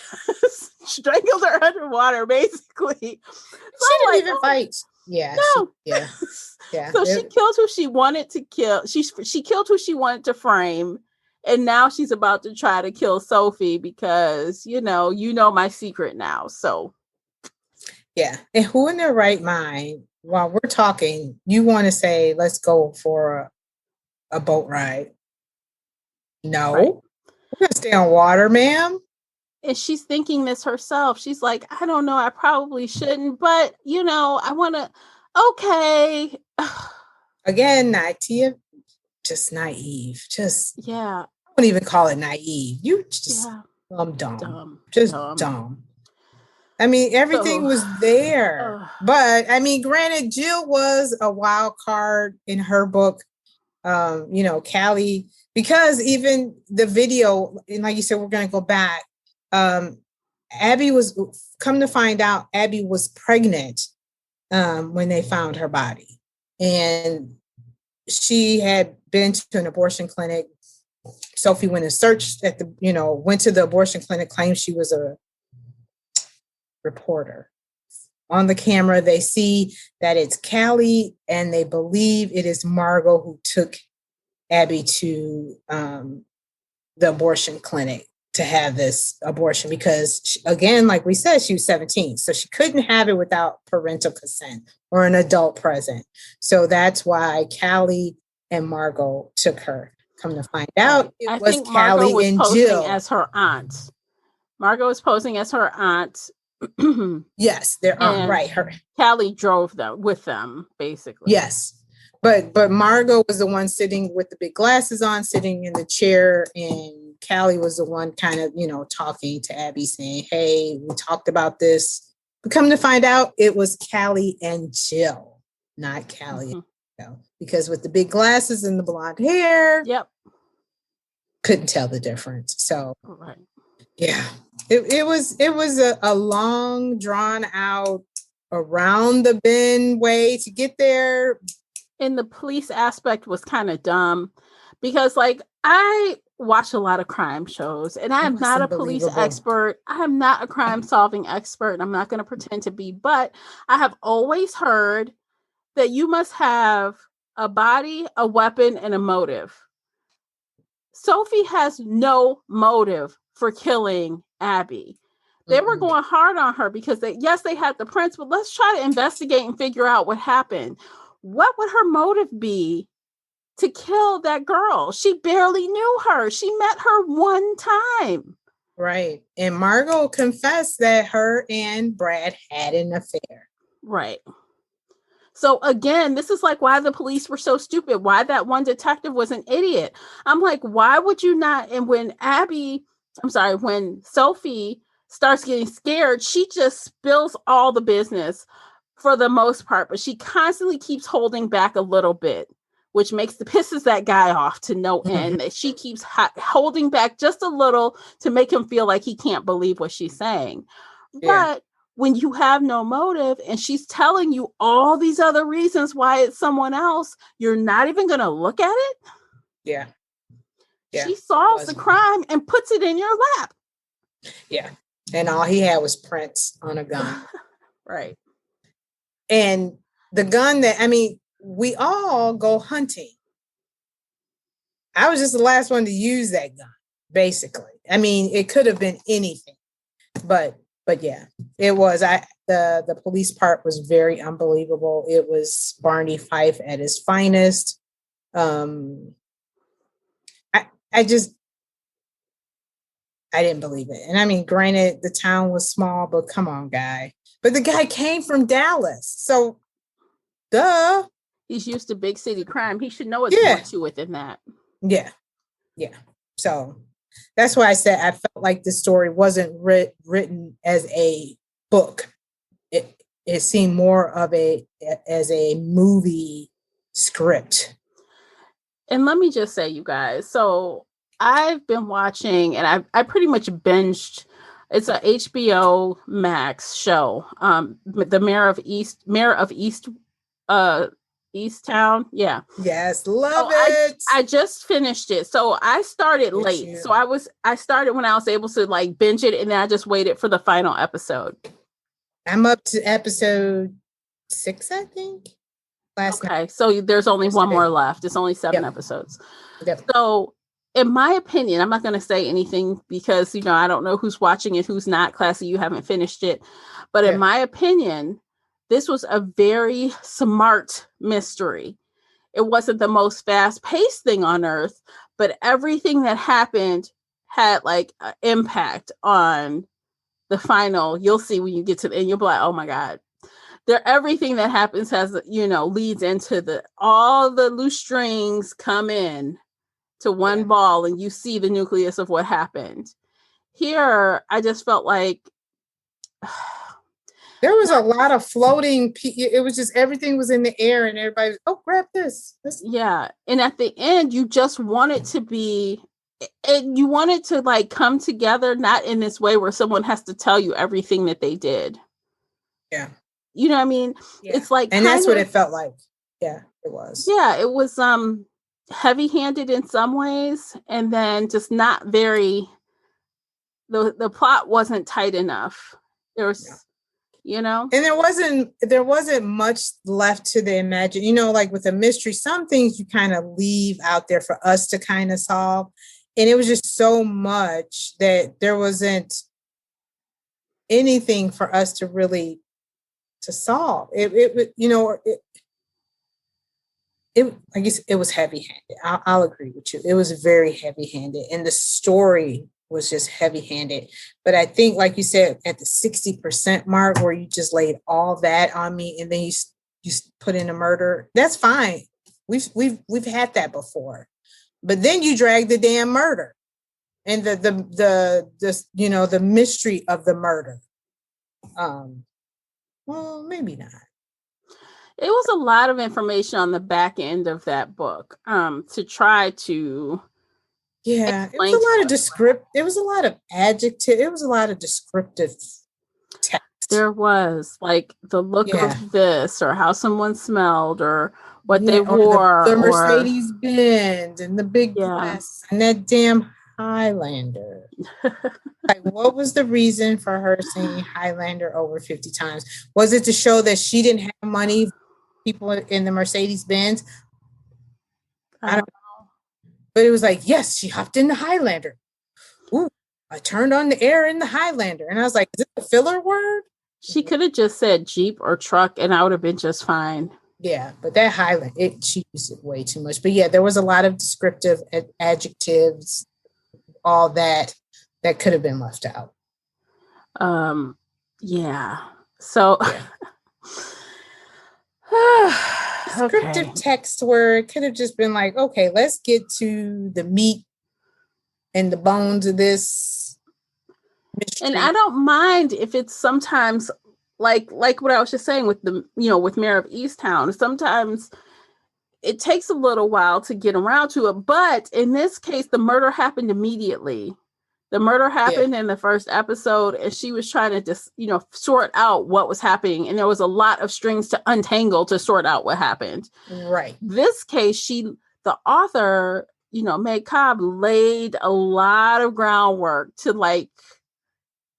strangled her underwater, basically. She didn't even fight. Yeah. No. Yeah. So she killed who she wanted to kill. She killed who she wanted to frame. And now she's about to try to kill Sophie because, my secret now. So. Yeah. And who in their right mind, while we're talking, you want to say, let's go for a boat ride? No. Right. We're going to stay on water, ma'am. And she's thinking this herself. She's like, I don't know. I probably shouldn't. But, I want to. Okay. Again, just naive. I wouldn't even call it naive. You just dumb. Just dumb. I mean, everything was there. But I mean, granted, Jill was a wild card in her book. Callie, because even the video, and like you said, we're going to go back. Abby was, come to find out, Abby was pregnant when they found her body. And she had been to an abortion clinic. Sophie went and searched went to the abortion clinic, claimed she was a reporter. On the camera, they see that it's Callie, and they believe it is Margot who took Abby to the abortion clinic. to have this abortion because, again, like we said, she was 17. So she couldn't have it without parental consent or an adult present. So that's why Callie and Margot took her. Come to find out, I think Margot was posing as her aunt. Margot was posing as her aunt. Yes, their aunt, right. Her Callie drove them with them, basically. Yes. But Margot was the one sitting with the big glasses on, sitting in the chair, and Callie was the one kind of, talking to Abby saying, hey, we talked about this. But come to find out, it was Callie and Jill, not Callie and Jill. Because with the big glasses and the blonde hair, couldn't tell the difference. So, yeah, it was a long, drawn out, around the bend way to get there. And the police aspect was kind of dumb because, I watch a lot of crime shows and I am not a police expert. I am not a crime solving expert. And I'm not going to pretend to be, but I have always heard that you must have a body, a weapon, and a motive. Sophie has no motive for killing Abby. They were going hard on her because they had the prints, but let's try to investigate and figure out what happened. What would her motive be to kill that girl? She barely knew her. She met her one time. Right. And Margot confessed that her and Brad had an affair. Right. So again, this is why the police were so stupid. Why that one detective was an idiot. I'm like, why would you not? And when when Sophie starts getting scared, she just spills all the business for the most part, but she constantly keeps holding back a little bit, which pisses that guy off to no end. That she keeps holding back just a little to make him feel like he can't believe what she's saying. Yeah. But when you have no motive and she's telling you all these other reasons why it's someone else, you're not even going to look at it. Yeah. She solves the crime and puts it in your lap. Yeah. And all he had was prints on a gun. Right. And the gun we all go hunting. I was just the last one to use that gun, basically. It could have been anything, but yeah, it was. The police part was very unbelievable. It was Barney Fife at his finest. I didn't believe it. And granted, the town was small, but come on, guy. But the guy came from Dallas. So, duh. He's used to big city crime. He should know it's more to it than that. Yeah. Yeah. So, that's why I said I felt like the story wasn't written as a book. It seemed more of as a movie script. And let me just say, you guys, so I've been watching and I pretty much binged. It's a HBO Max show. The Mayor of Easttown. Yeah. Yes. Love it. I just finished it. So I started late. You. So I started when I was able to binge it. And then I just waited for the final episode. I'm up to episode 6, I think. Okay. So there's only one more left. It's only 7 episodes. Yep. So in my opinion, I'm not going to say anything because, I don't know who's watching it, who's not. Classy, you haven't finished it. But in my opinion, this was a very smart mystery. It wasn't the most fast-paced thing on earth, but everything that happened had an impact on the final. You'll see when you get to the end, you'll be like, oh my God. Everything that happens has, leads into all the loose strings come in to one ball and you see the nucleus of what happened. Here, I just felt like there was a lot of floating. It was just everything was in the air and everybody was, oh, grab this. Yeah. And at the end, you just want it to be, and you want it to come together, not in this way where someone has to tell you everything that they did. Yeah. You know what I mean? Yeah. It's and that's what it felt like. Yeah, it was. Yeah, it was heavy-handed in some ways, and then just not very. The plot wasn't tight enough. There was, and there wasn't much left to the imagine. With a mystery, some things you kind of leave out there for us to kind of solve. And it was just so much that there wasn't anything for us to really to solve. I guess it was heavy-handed. I'll agree with you. It was very heavy-handed, and the story was just heavy-handed. But I think, like you said, at the 60% mark, where you just laid all that on me, and then you put in a murder, that's fine. We've had that before. But then you drag the damn murder and the mystery of the murder. Well, maybe not. It was a lot of information on the back end of that book to try to. Yeah, it was a lot of descriptive. It was a lot of adjective. It was a lot of descriptive text. There was like the look of this, or how someone smelled, or what they wore, the Mercedes Benz and the big glass and that damn Highlander. Like, what was the reason for her saying Highlander over 50 times? Was it to show that she didn't have money? People in the Mercedes Benz? I don't know. But it was like, yes, she hopped in the Highlander. Ooh, I turned on the air in the Highlander. And I was like, is it a filler word? She could have just said Jeep or truck and I would have been just fine. Yeah, but that Highlander, she used it way too much. But yeah, there was a lot of descriptive adjectives, all that could have been left out. Yeah. So descriptive text where it could have just been like, okay, let's get to the meat and the bones of this mystery. And I don't mind if it's sometimes like what I was just saying with with Mayor of Easttown. Sometimes it takes a little while to get around to it, but in this case, the murder happened immediately. The murder happened in the first episode, and she was trying to just, sort out what was happening. And there was a lot of strings to untangle to sort out what happened. Right. This case, the author, Meg Cobb, laid a lot of groundwork to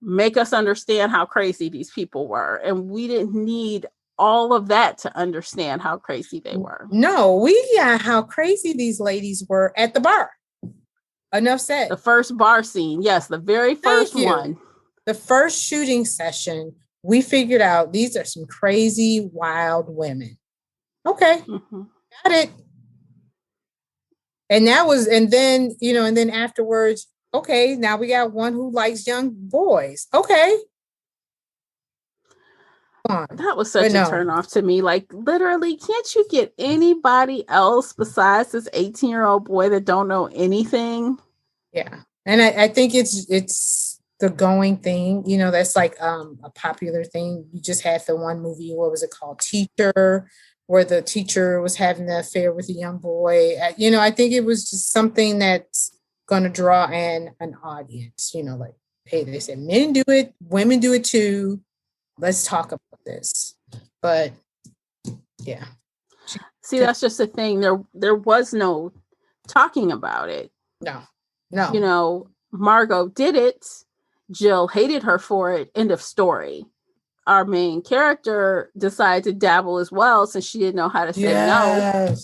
make us understand how crazy these people were. And we didn't need all of that to understand how crazy they were. No, we got how crazy these ladies were at the bar. Enough said. The first bar scene. Yes, the very first one. The first shooting session, we figured out these are some crazy, wild women. Okay. Mm-hmm. Got it. And then afterwards, okay, now we got one who likes young boys. Okay. That was such a turn off to me. Like, literally, can't you get anybody else besides this 18-year-old boy that don't know anything? Yeah. And I think it's the going thing, that's like a popular thing. You just had the one movie, what was it called? Teacher, where the teacher was having the affair with a young boy. I think it was just something that's going to draw in an audience, like, hey, they said men do it, women do it too. Let's talk about this. But yeah. See, that's just the thing. There was no talking about it. No. Margot did it. Jill hated her for it. End of story. Our main character decided to dabble as well since she didn't know how to say no.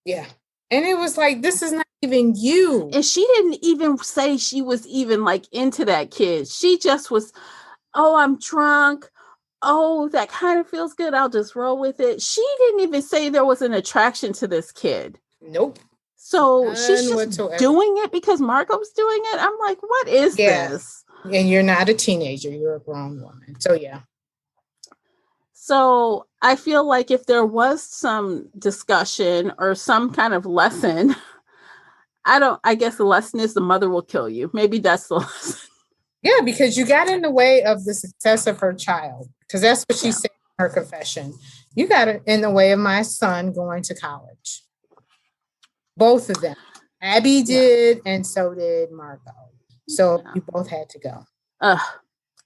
Yeah. And it was like, this is not even you. And she didn't even say she was even into that kid. She just was, oh, I'm drunk. Oh, that kind of feels good. I'll just roll with it. She didn't even say there was an attraction to this kid. Nope. So she's just doing it because Margot's doing it. I'm like, what is this? And you're not a teenager. You're a grown woman. So, yeah. So I feel like if there was some discussion or some kind of lesson, I guess the lesson is the mother will kill you. Maybe that's the lesson. Yeah, because you got in the way of the success of her child. Because that's what she said in her confession. You got in the way of my son going to college. Both of them. Abby did, and so did Margot. So you both had to go.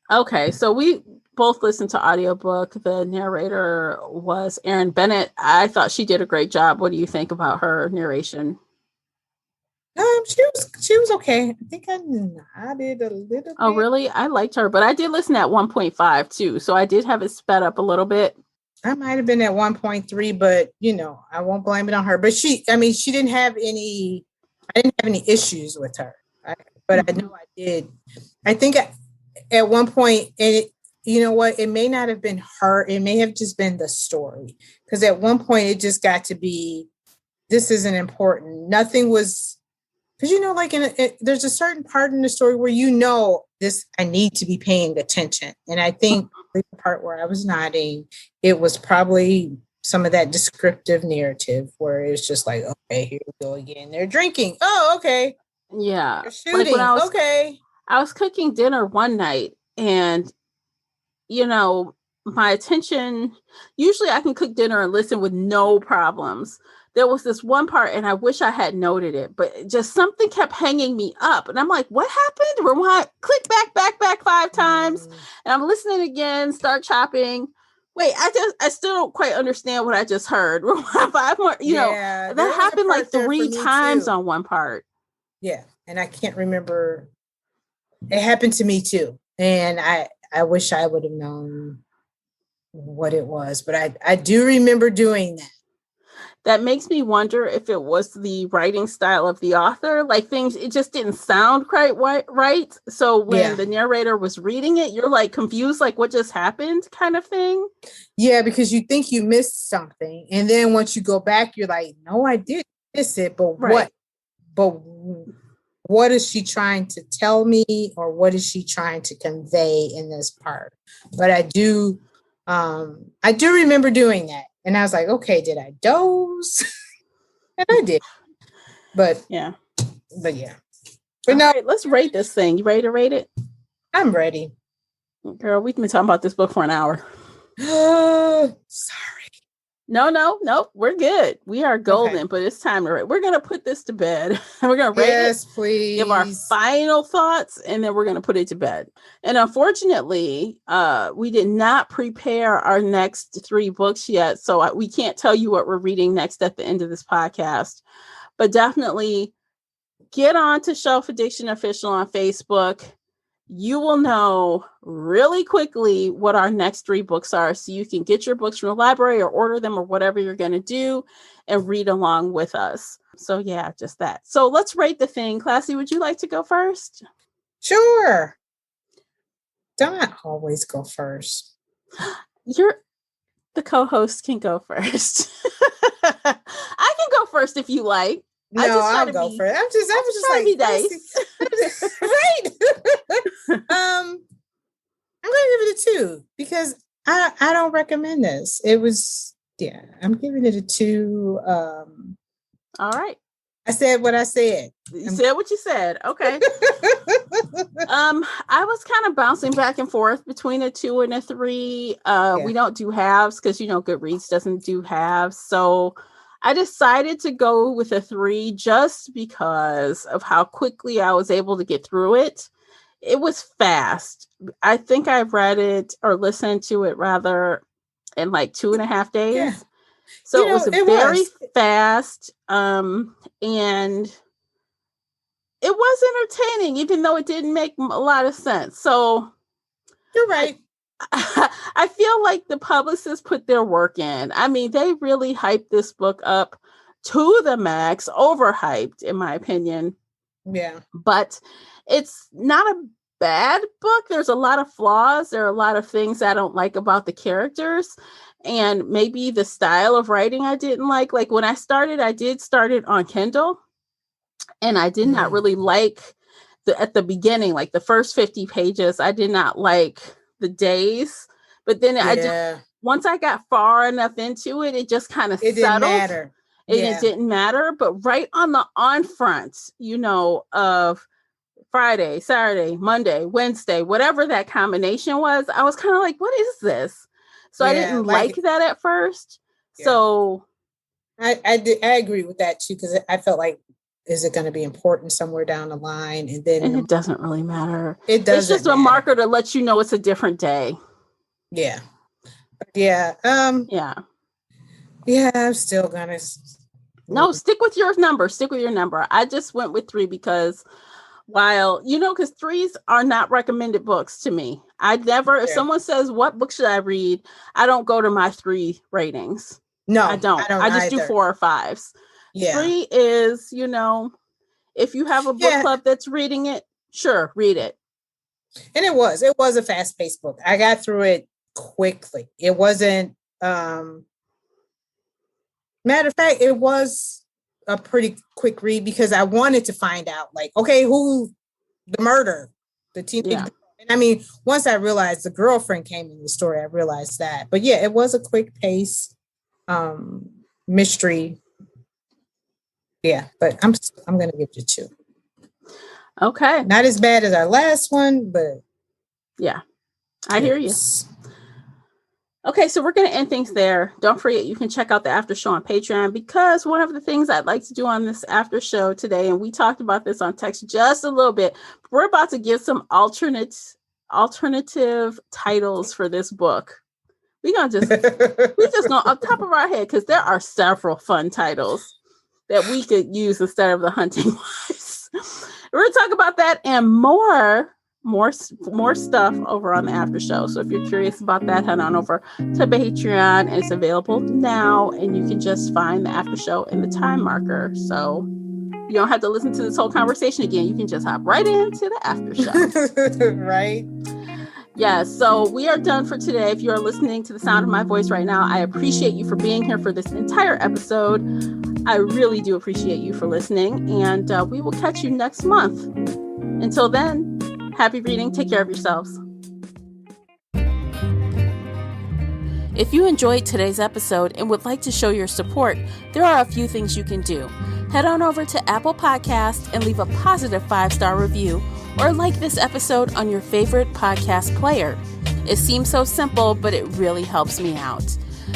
Okay, so we both listened to audiobook. The narrator was Erin Bennett. I thought she did a great job. What do you think about her narration? She was okay. I think I nodded a little bit. Oh, really? I liked her, but I did listen at 1.5 too. So I did have it sped up a little bit. I might have been at 1.3, but I won't blame it on her. But she didn't have any I didn't have any issues with her, but I know I did. I think at one point, and you know what, it may not have been her. It may have just been the story. Because at one point it just got to be, this isn't important. Nothing was, because like there's a certain part in the story where this, I need to be paying attention. And I think the part where I was nodding, it was probably some of that descriptive narrative where it's just like, okay, here we go again. They're drinking. Oh, okay. Yeah. They're shooting. When I was cooking dinner one night and, my attention, usually I can cook dinner and listen with no problems. There was this one part, and I wish I had noted it, but just something kept hanging me up. And I'm like, what happened? Rewind, click back 5 times. And I'm listening again, start chopping. Wait, I still don't quite understand what I just heard. Rewind 5 more, that happened like 3 times on one part. Yeah. And I can't remember. It happened to me too. And I wish I would have known what it was, but I do remember doing that. That makes me wonder if it was the writing style of the author. Like it just didn't sound quite right. So when the narrator was reading it, you're like confused, like what just happened kind of thing. Yeah, because you think you missed something. And then once you go back, you're like, no, I did miss it. But what is she trying to tell me, or what is she trying to convey in this part? But I do remember doing that. And I was like, okay, did I doze? And I did. But yeah. But no, right, let's rate this thing. You ready to rate it? I'm ready. Girl, we've been talking about this book for an hour. Sorry. No, we're good. We are golden, but it's time to rate. We're going to put this to bed. We're going to rate it. Please. Give our final thoughts, and then we're going to put it to bed. And unfortunately, we did not prepare our next 3 books yet, so we can't tell you what we're reading next at the end of this podcast. But definitely get on to Shelf Addiction Official on Facebook. You will know really quickly what our next 3 books are, so you can get your books from the library or order them or whatever you're going to do and read along with us. So yeah, just that. So let's rate the thing. Classy, would you like to go first? Sure. Don't always go first. The co-host can go first. I can go first if you like. No, I'll go first. I'm just like, be nice. Right. I'm gonna give it a 2 because I don't recommend this. I'm giving it a 2. All right. I said what I said. You said what you said. Okay. I was kind of bouncing back and forth between a 2 and a 3. We don't do halves because Goodreads doesn't do halves. So I decided to go with a 3 just because of how quickly I was able to get through it. It was fast. I think I read it or listened to it rather in like 2.5 days. Yeah. So it was very fast. And it was entertaining, even though it didn't make a lot of sense. So you're right. I feel like the publicists put their work in. I mean, they really hyped this book up to the max, overhyped, in my opinion. Yeah. But it's not a bad book. There's a lot of flaws. There are a lot of things I don't like about the characters. And maybe the style of writing I didn't like. Like when I did start it on Kindle. And I did not really like at the beginning, like the first 50 pages, I did not like the days. But then once I got far enough into it, it just kind of settled. Didn't matter. It didn't matter. But right on the front, of Friday, Saturday, Monday, Wednesday, whatever that combination was, I was kind of like, what is this? So I didn't like that at first. Yeah. So I agree with that too, because I felt like, is it going to be important somewhere down the line? And it doesn't really matter. It doesn't. It's just a marker to let you know it's a different day. Yeah. Yeah. Yeah. I'm still gonna. No, stick with your number. I just went with 3 because because 3s are not recommended books to me. If someone says, what book should I read? I don't go to my 3 ratings. No, I don't. I just do 4 or 5s. Yeah. 3 is, if you have a book club that's reading it, sure, read it. And it was a fast-paced book. I got through it quickly. It wasn't, matter of fact, it was a pretty quick read because I wanted to find out, like, okay, who the murder, the teenage. Yeah. And I mean, once I realized the girlfriend came in the story, I realized that. But yeah, it was a quick pace mystery. Yeah, but I'm gonna give it a 2. Okay. Not as bad as our last one, but yeah, I hear you. Okay, so we're going to end things there. Don't forget, you can check out the after show on Patreon, because one of the things I'd like to do on this after show today, and we talked about this on text just a little bit, we're about to give some alternative titles for this book. We just going on top of our head, because there are several fun titles that we could use instead of the hunting ones. We're going to talk about that and more stuff over on the after show. So if you're curious about that, head on over to Patreon, and it's available now, and you can just find the after show in the time marker. So you don't have to listen to this whole conversation again. You can just hop right into the after show. Right. Yeah, so we are done for today. If you are listening to the sound of my voice right now, I appreciate you for being here for this entire episode. I really do appreciate you for listening, and we will catch you next month. Until then, happy reading. Take care of yourselves. If you enjoyed today's episode and would like to show your support, there are a few things you can do. Head on over to Apple Podcasts and leave a positive 5-star review, or like this episode on your favorite podcast player. It seems so simple, but it really helps me out.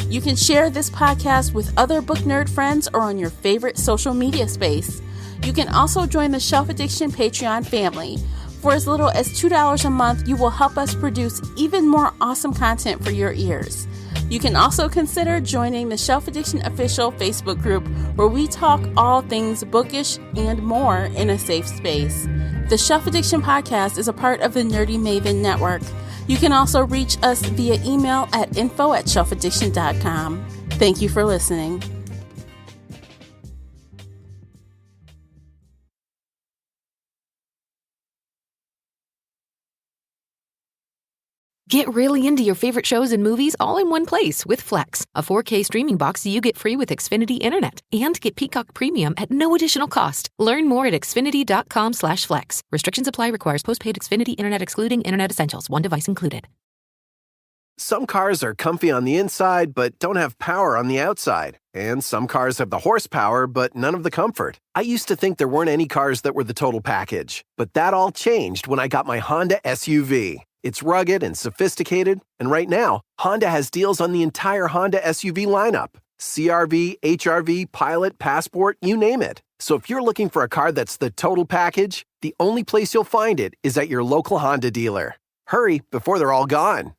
You can share this podcast with other book nerd friends or on your favorite social media space. You can also join the Shelf Addiction Patreon family. For as little as $2 a month, you will help us produce even more awesome content for your ears. You can also consider joining the Shelf Addiction official Facebook group, where we talk all things bookish and more in a safe space. The Shelf Addiction podcast is a part of the Nerdy Maven network. You can also reach us via email at info@shelfaddiction.com. Thank you for listening. Get really into your favorite shows and movies all in one place with Flex, a 4K streaming box you get free with Xfinity Internet. And get Peacock Premium at no additional cost. Learn more at xfinity.com/flex. Restrictions apply. Requires postpaid Xfinity Internet excluding Internet Essentials. One device included. Some cars are comfy on the inside but don't have power on the outside. And some cars have the horsepower but none of the comfort. I used to think there weren't any cars that were the total package. But that all changed when I got my Honda SUV. It's rugged and sophisticated, and right now, Honda has deals on the entire Honda SUV lineup. CR-V, HR-V, Pilot, Passport, you name it. So if you're looking for a car that's the total package, the only place you'll find it is at your local Honda dealer. Hurry before they're all gone.